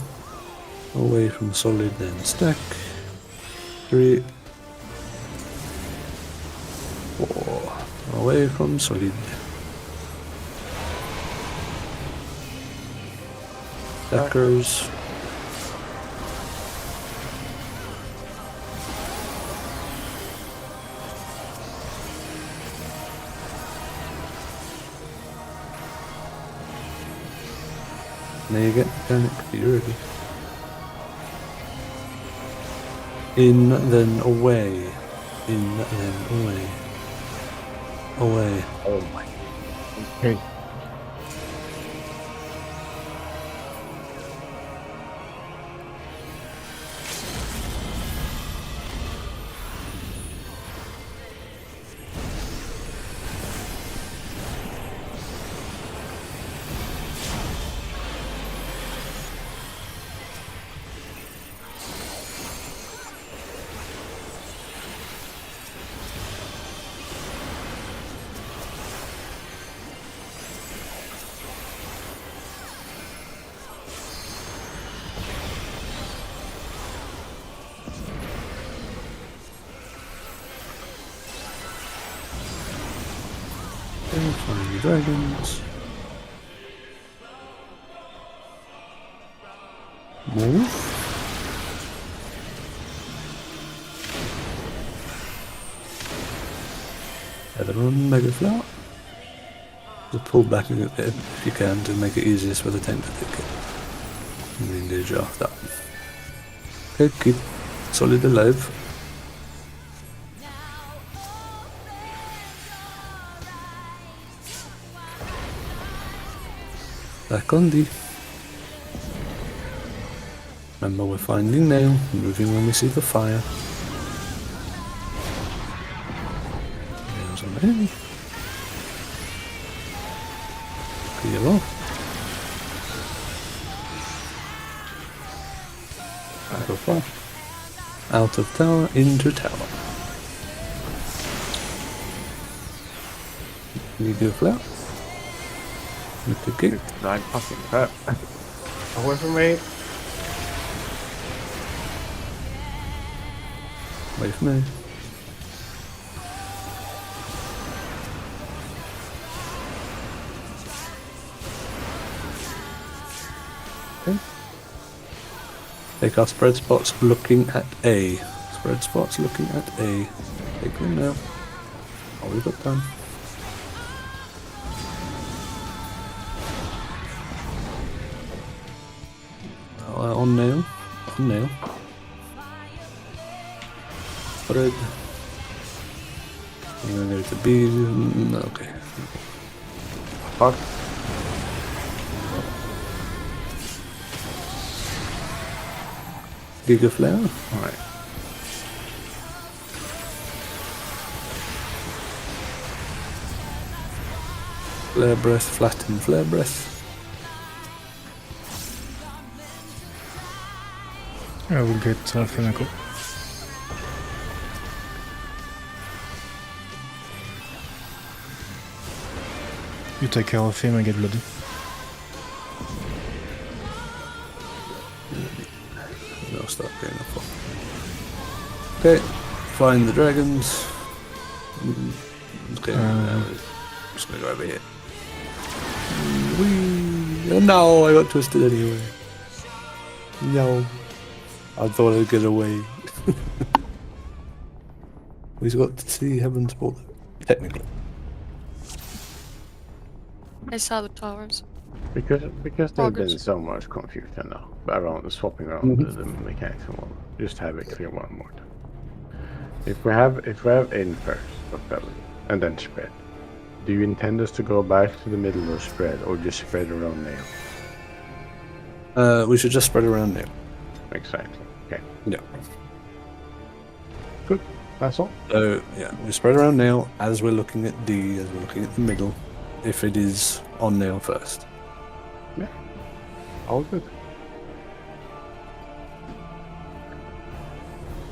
away from solid, then stack. 3, 4 away from solid. Stackers. Now you get mechanic, be ready. In, then away. In, then away. Away. Oh my. Okay. Find the dragons. Move. Feather on Mega Flower. Just pull back a bit if you can to make it easiest for the tank to take it. And then engage after. Okay, keep solid alive. Back on D. Remember, we're finding nail, moving when we see the fire. Nails on A. Clear off. Out of fire. Out of tower, into tower. Need to flare. With the kick. 9 fucking crap. Away from me. Away from me. Okay. Take our spread spots looking at A. Spread spots looking at A. Take them now. Oh, we've got time. On nail. On nail. Spread. You're gonna go to B. Okay. Fuck. Giga flare. Alright. Flare breath, flatten, flare breath. I will get flamenco. You take care of him and get bloody. I'll start getting up. Okay, find the dragons. Okay, I'm just gonna go over here. Whee! No, I got twisted anyway. No. I thought I'd get away. We've got to see Heaven's Border, technically. I saw the towers. Because there's been August. so much confusion now around the swapping around the mechanics and all. Just have it clear one more time. If we have in first of Bellin and then spread, do you intend us to go back to the middle or spread, or just spread around now? We should just spread around now. Exactly. Okay. Yeah. Good. That's all. So yeah, we spread around now as we're looking at D, as we're looking at the middle. If it is on nail first. Yeah. All good.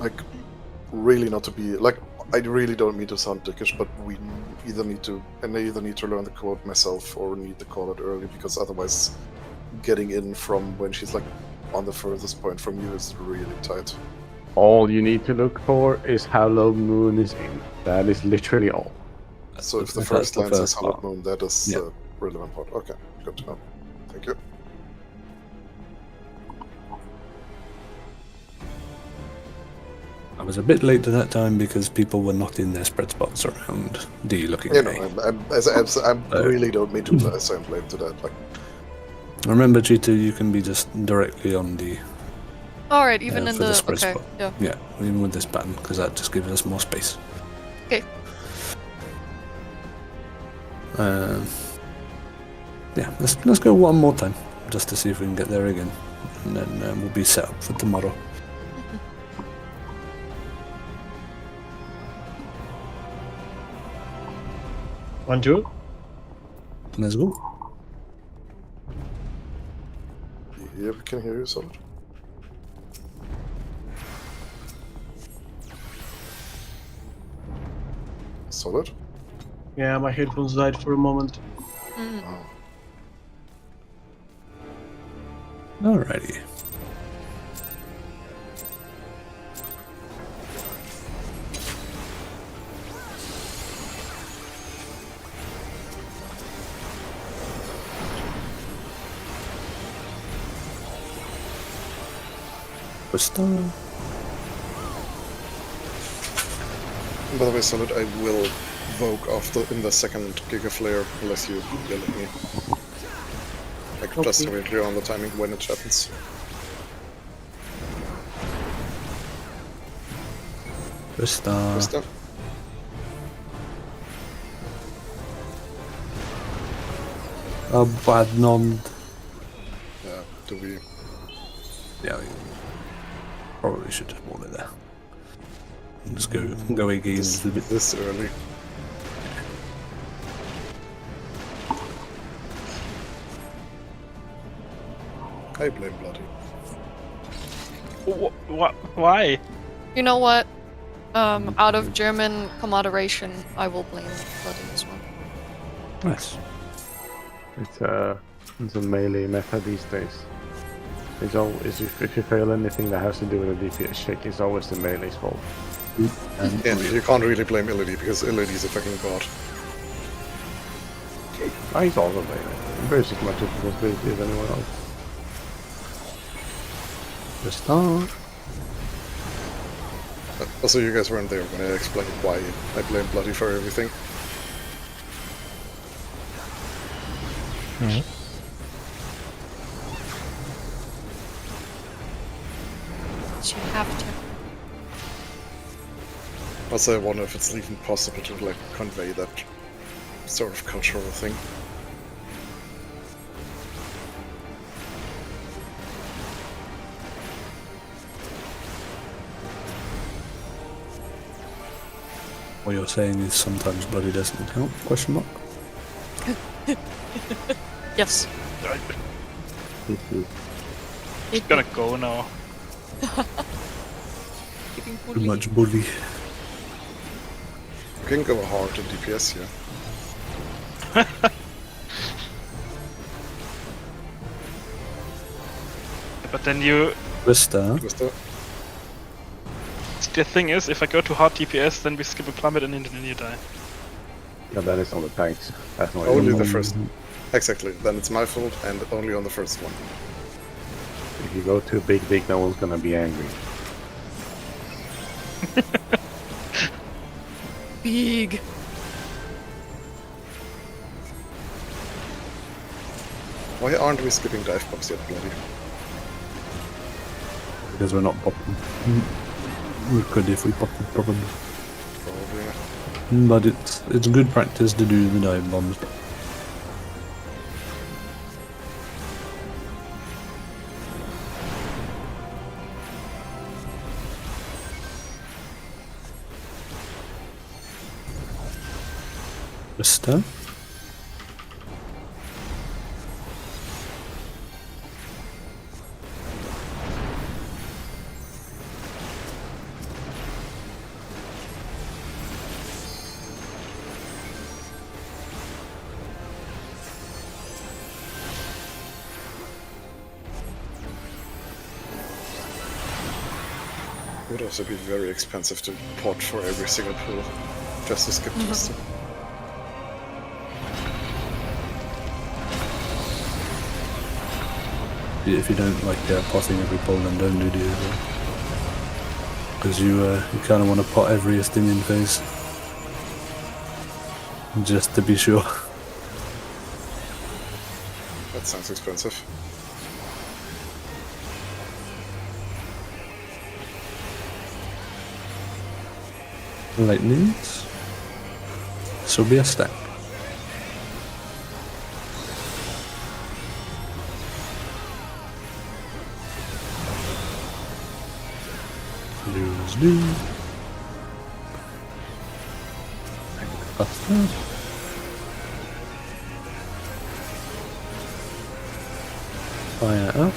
Like, really not to be like. I really don't mean to sound dickish, but we either need to learn the code myself or need to call it early, because otherwise, getting in from when she's like on the furthest point from you is really tight. All you need to look for is Hallowed Moon is in. That is literally all. So if the That's first the land says first Hallowed part. Moon, that is Yeah. the relevant part. Okay, good to know. Thank you. I was a bit late to that time because people were not in their spread spots around D looking You at know, me. I really don't mean to assign blame to that. Like, Remember, G2, you can be just directly on D. Alright, even in for the the. spread Okay, spot. yeah. Yeah, even with this pattern, because that just gives us more space. Okay. Yeah, let's go one more time, just to see if we can get there again. And then we'll be set up for tomorrow. One, two. Let's go. yeah, we can hear you, Solid. Solid? Yeah, my headphones died for a moment. Mm. Alrighty. Star. By the way, Solid, I will Vogue after in the second Giga Flare unless you yell at me. Like, just to be clear on the timing when it happens. Star. Krista? Badnond. Yeah, do we... Yeah, we probably should just wall it there. Just go again a little bit. This early. I blame Bloody. Why? You know what? Out of German commoderation, I will blame Bloody as well. Nice. It's a melee meta these days. It's always if you fail anything that has to do with a DPS check, it's always the melee's fault. And And you can't really blame Illity because Illity is a fucking god. He's also melee. There's as much responsibility as anyone else. Star. Also, you guys weren't there when I explained why I blame Bloody for everything. Mhm. You have to. Also, I wonder if it's even possible to like convey that sort of cultural thing. What you're saying is sometimes bloody doesn't count? Question mark. Yes. I'm gonna go now. Keeping Too bully. much bully. You can go hard in DPS here. But then you. Vista. Just a- The thing is, if I go to hard DPS, then we skip a plummet and then you die. Yeah, that is on the tanks. That's not Only even- the first. Exactly. Then it's my fault, and only on the first one. If you go too big, no one's gonna be angry. Big. Why aren't we skipping dive bombs yet, bloody? Because we're not popping. We could if we popped them, probably. Probably. But it's good practice to do the dive bombs. Vista. Would also be very expensive to pot for every single pool, just to skip Twister. If you don't like potting every pull, then don't do the other. Because you kind of want to pot every Estinian phase. Just to be sure. That sounds expensive. Lightnings. So be a stack. Lose, lose. Faster. Fire up.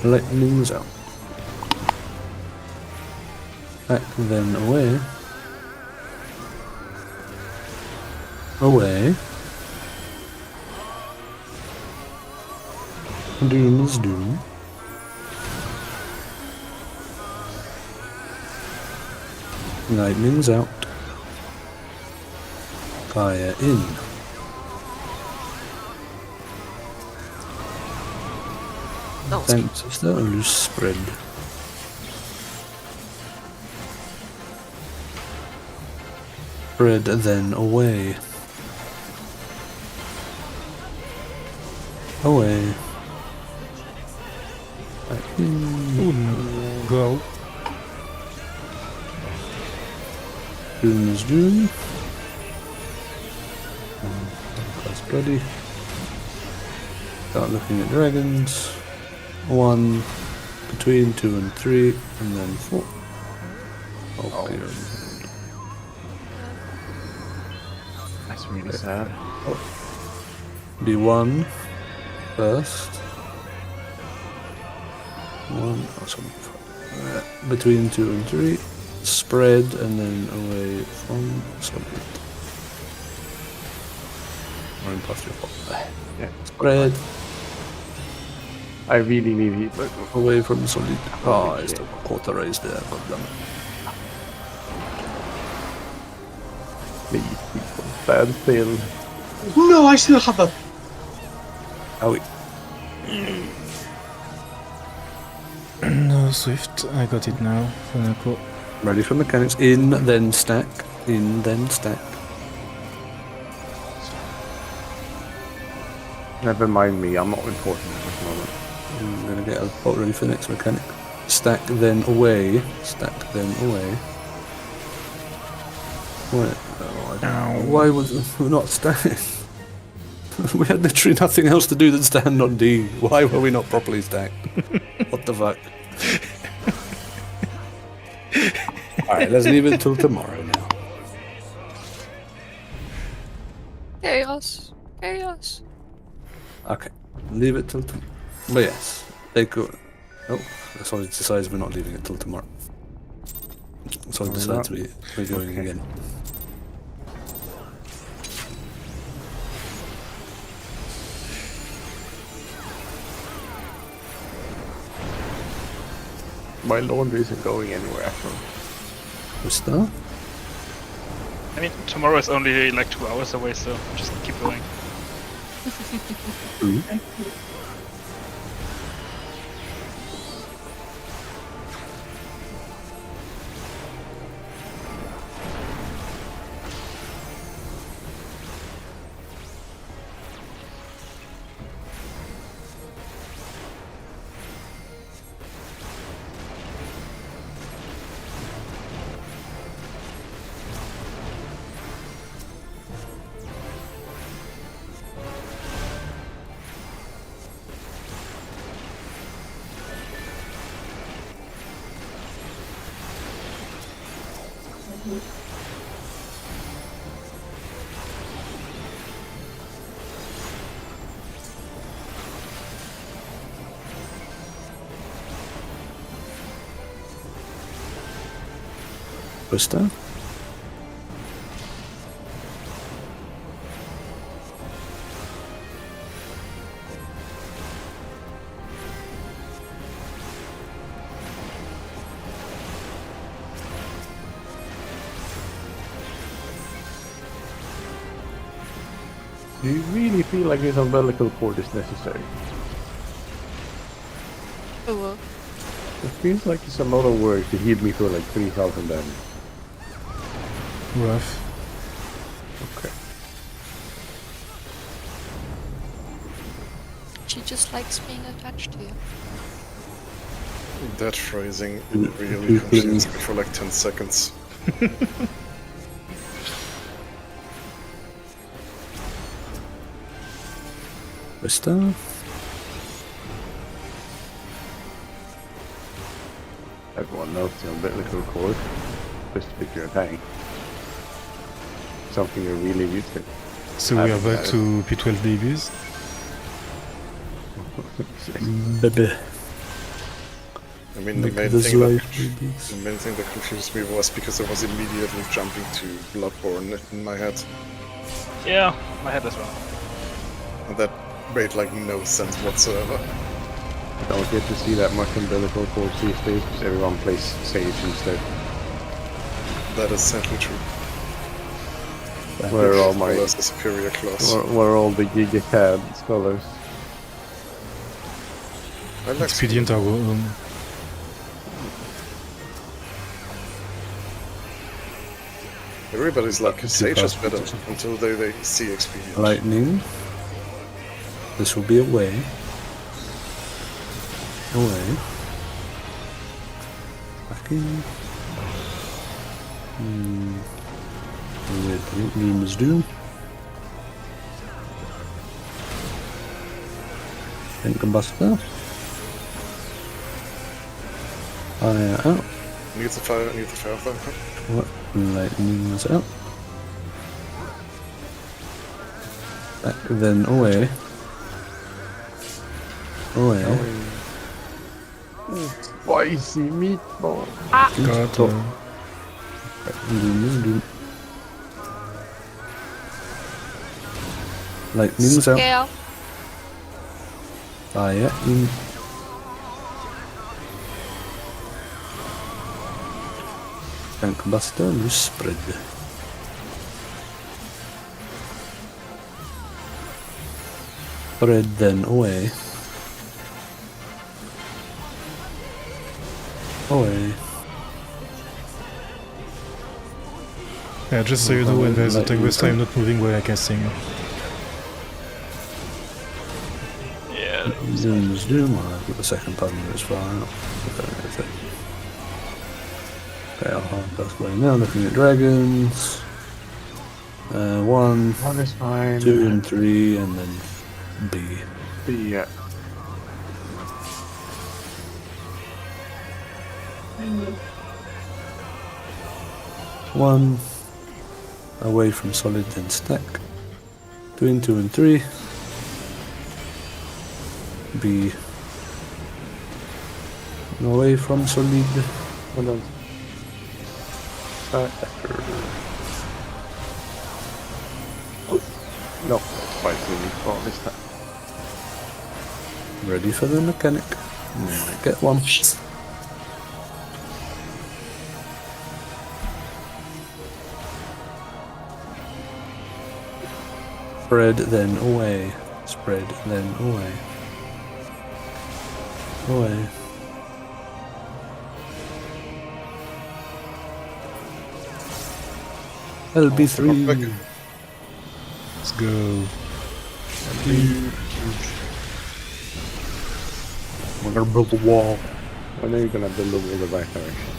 Lightnings out. Back then away. Away. Doom is doom. Lightning's out. Fire in. That was Thanks, sister. Loose spread. Spread then away. Away. Back in. Oh no. Go. Doom is doom. That's bloody. Start looking at dragons. 1, between 2 and 3, and then 4. Oh, dear. That's really sad. D1 first. 1, oh, sorry. Between 2 and 3. Spread and then away from solid. Or in past your fault. Yeah. Spread I really need heat, but away from solid. Oh, I still authorized there, goddamn. please, people, stand still. No, I still have that. Owie. No, Swift. I got it now. Cool. Ready for mechanics. In, then stack. In, then stack. Never mind me, I'm not important at this moment. I'm gonna get a pot ready for the next mechanic. Stack, then away. Stack, then away. Wait, oh, I don't know. Why was we not stacking? We had literally nothing else to do than stand on D. Why were we not properly stacked? What the fuck? Alright, let's leave it till tomorrow now. Chaos. Chaos. Okay, leave it till tomorrow. But yes, they go. Oh, Solid decides we're not leaving it till tomorrow. Solid We're decides not? we're going Okay. again. My laundry isn't going anywhere after all. What's that? I mean, tomorrow is only like 2 hours away, so just keep going. What's that? Do you really feel like this umbilical cord is necessary? Oh, well. It feels like it's a lot of work to heal me for like 3,000 damage. Rough. Okay. She just likes being attached to you. That phrasing really confused me for like 10 seconds. What's that? Everyone knows the umbilical cord. Just to pick your tank. Something you're really used to. So we are back to P12 DBs. Baby. I mean, the Look main, at this thing that, life, babies. the main thing that confused me was because I was immediately jumping to Bloodborne in my head. Yeah, my head as well. And that made like no sense whatsoever. I don't get to see that much umbilical cord these days because everyone plays Sage instead. That is simply true. Where are all my That's a superior class. where are all the Gigacad scholars? I like Expedient are everybody's like, Sage is better until they see Expedient. Lightning. This will be away. Away. Back in. With Doom's Doom. And Combustor. Fire out. Need the fire thunder. What? Lightning is out. Back then away. Away. Spicy meatball. got Doom. Lightning's out. Yeah. Fire in. And Combustor, loose spread. Spread then away. Away. Yeah, just so you know, when there's a tag west, I'm not moving while I casting. Yeah. Zoom's Doom. I've got the second time as far. Okay, I'll have that way now. Looking at dragons. 1, One is fine. 2, and 3, and then B. Yeah. One away from solid, then stack. Between 2 and 3. B. Away from solid. Hold on. No, that's quite really far this time. Ready for the mechanic. Get one. Spread, then away. Spread, then away. Away. LB3. Let's go. We're gonna build a wall. When are you gonna build the wall the right direction?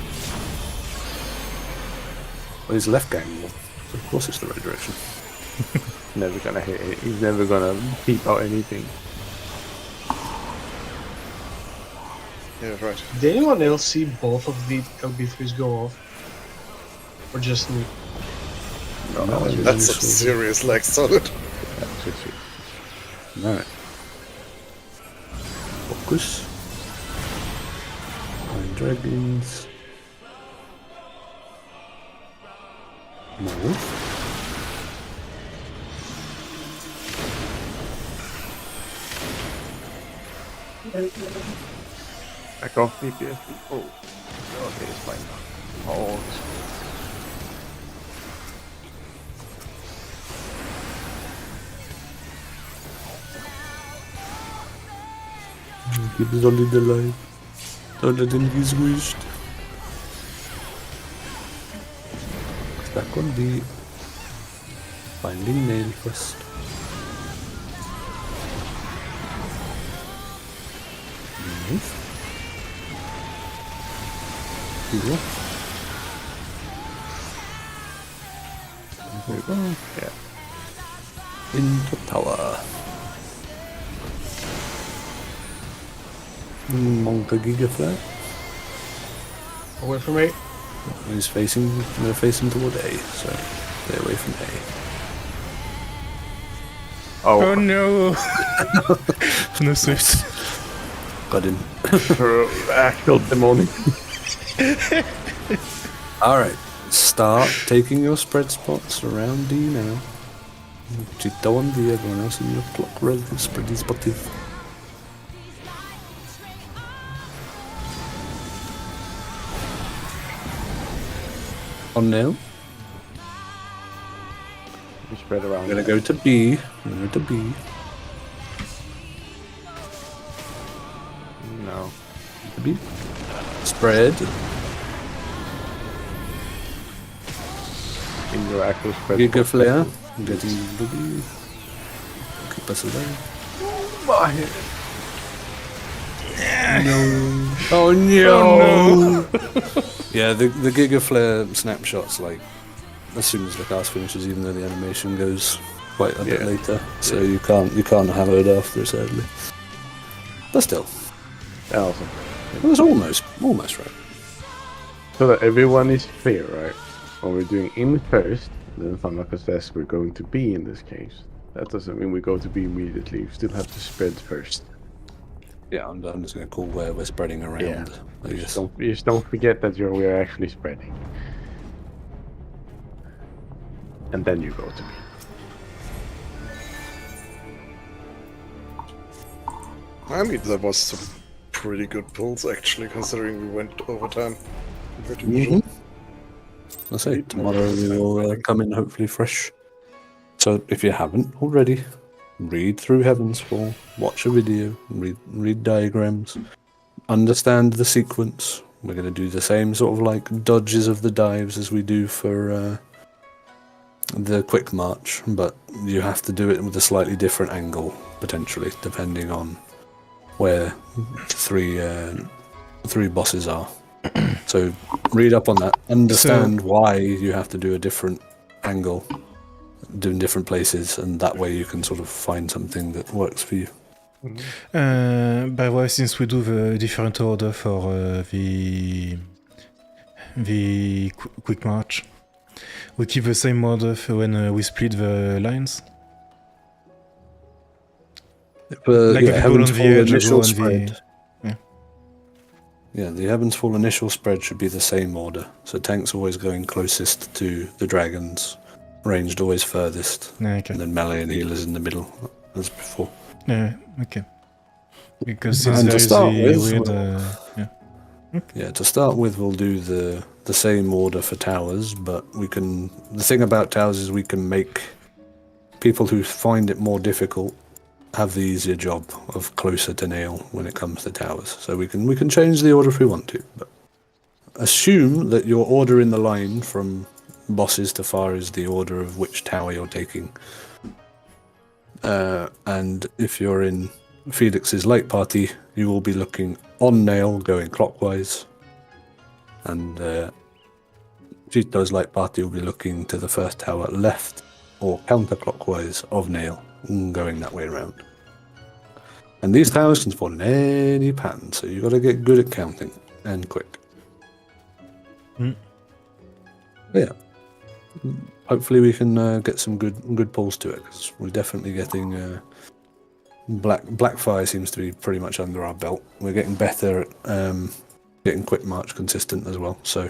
Well, he's left gang wall. So of course it's the right direction. Never gonna hit it. He's never gonna peep out anything. Yeah, right. Did anyone else see both of the LB3s go off? Or just me? No, That's some serious lag solid. that's just it. Alright. Focus. Find dragons. Move. Back off, DPS. Oh, okay, it's fine now. Oh, Keep Solid alive. Don't let him be squished. Back on B. Finding nail first. Nice. Cool. There we go. yeah. Into tower. Monka Gigaflare. Away from me. He's facing, they're facing toward A, so stay away from A. Oh no! No Swift. Got him. Actual demonic. Alright, start taking your spread spots around D now. Chito on D, everyone else in your clock red, spread these spotted. On now. You spread around. I'm gonna go to B. I'm gonna go to B. No. To B. Spread. In your actual spread. Giga flare. Getting boogie. Keep us alive. No. Oh no. Yeah, the Giga Flare snapshots, like, as soon as the cast finishes, even though the animation goes quite a bit later, so you can't have it after, sadly. But still, Awesome. it was almost right. So that everyone is clear, right? When we're doing in first, then Thundercast says we're going to be in this case. That doesn't mean we go to B immediately. We still have to spread first. Yeah, I'm just gonna call where we're spreading around. I guess. You just don't forget that we're actually spreading. And then you go to B. I mean, that was some pretty good pulls, actually, considering we went overtime. Compared to usual. I say tomorrow we will come in hopefully fresh. So if you haven't already, read through Heaven's Fall, watch a video, read diagrams, understand the sequence. We're going to do the same sort of like dodges of the dives as we do for the quick march, but you have to do it with a slightly different angle, potentially, depending on where three bosses are. So read up on that, understand why you have to do a different angle, do in different places, and that way you can sort of find something that works for you. By the way, since we do the different order for the quick march, we keep the same order when we split the lines. Like yeah, the people on Heaven's the Fall edge or initial go on spread. the. Yeah. Yeah, the Heaven's Fall initial spread should be the same order. So tanks always going closest to the dragons, ranged always furthest, Yeah, okay. and then melee and healers in the middle, as before. Yeah, okay. Because since And there to is start the with, weird. we'll- Yeah. Yeah, to start with, we'll do the same order for towers, but we can. The thing about towers is we can make people who find it more difficult have the easier job of closer to nail when it comes to towers. So we can change the order if we want to, but assume that your order in the line from bosses to far is the order of which tower you're taking. And if you're in Felix's light party, you will be looking on nail, going clockwise, and Gito's light party will be looking to the first tower left or counterclockwise of nail, going that way around. And these towers can spawn in any pattern, so you've got to get good at counting and quick. Mm. Yeah. Hopefully we can get some good pulls to it, because we're definitely getting Blackfire seems to be pretty much under our belt. We're getting better at getting quick march consistent as well. So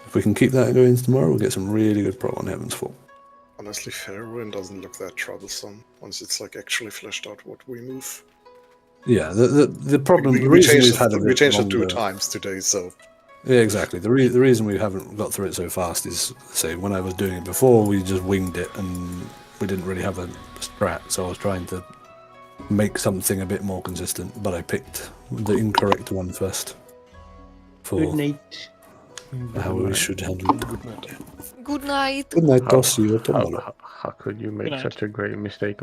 if we can keep that going tomorrow, we'll get some really good pro on Heaven's Fall. Honestly, Fairwind doesn't look that troublesome once it's like actually fleshed out what we move. Yeah, the problem, We the reason changed we've had a we bit changed it 2 longer- times today, so Yeah, exactly. The reason we haven't got through it so fast is, say, when I was doing it before, we just winged it and we didn't really have a strat. So I was trying to make something a bit more consistent, but I picked the incorrect one first for Good night. how we should handle it. Good night. Good night, How- I'll see you tomorrow. How could you make Good night. such a great mistake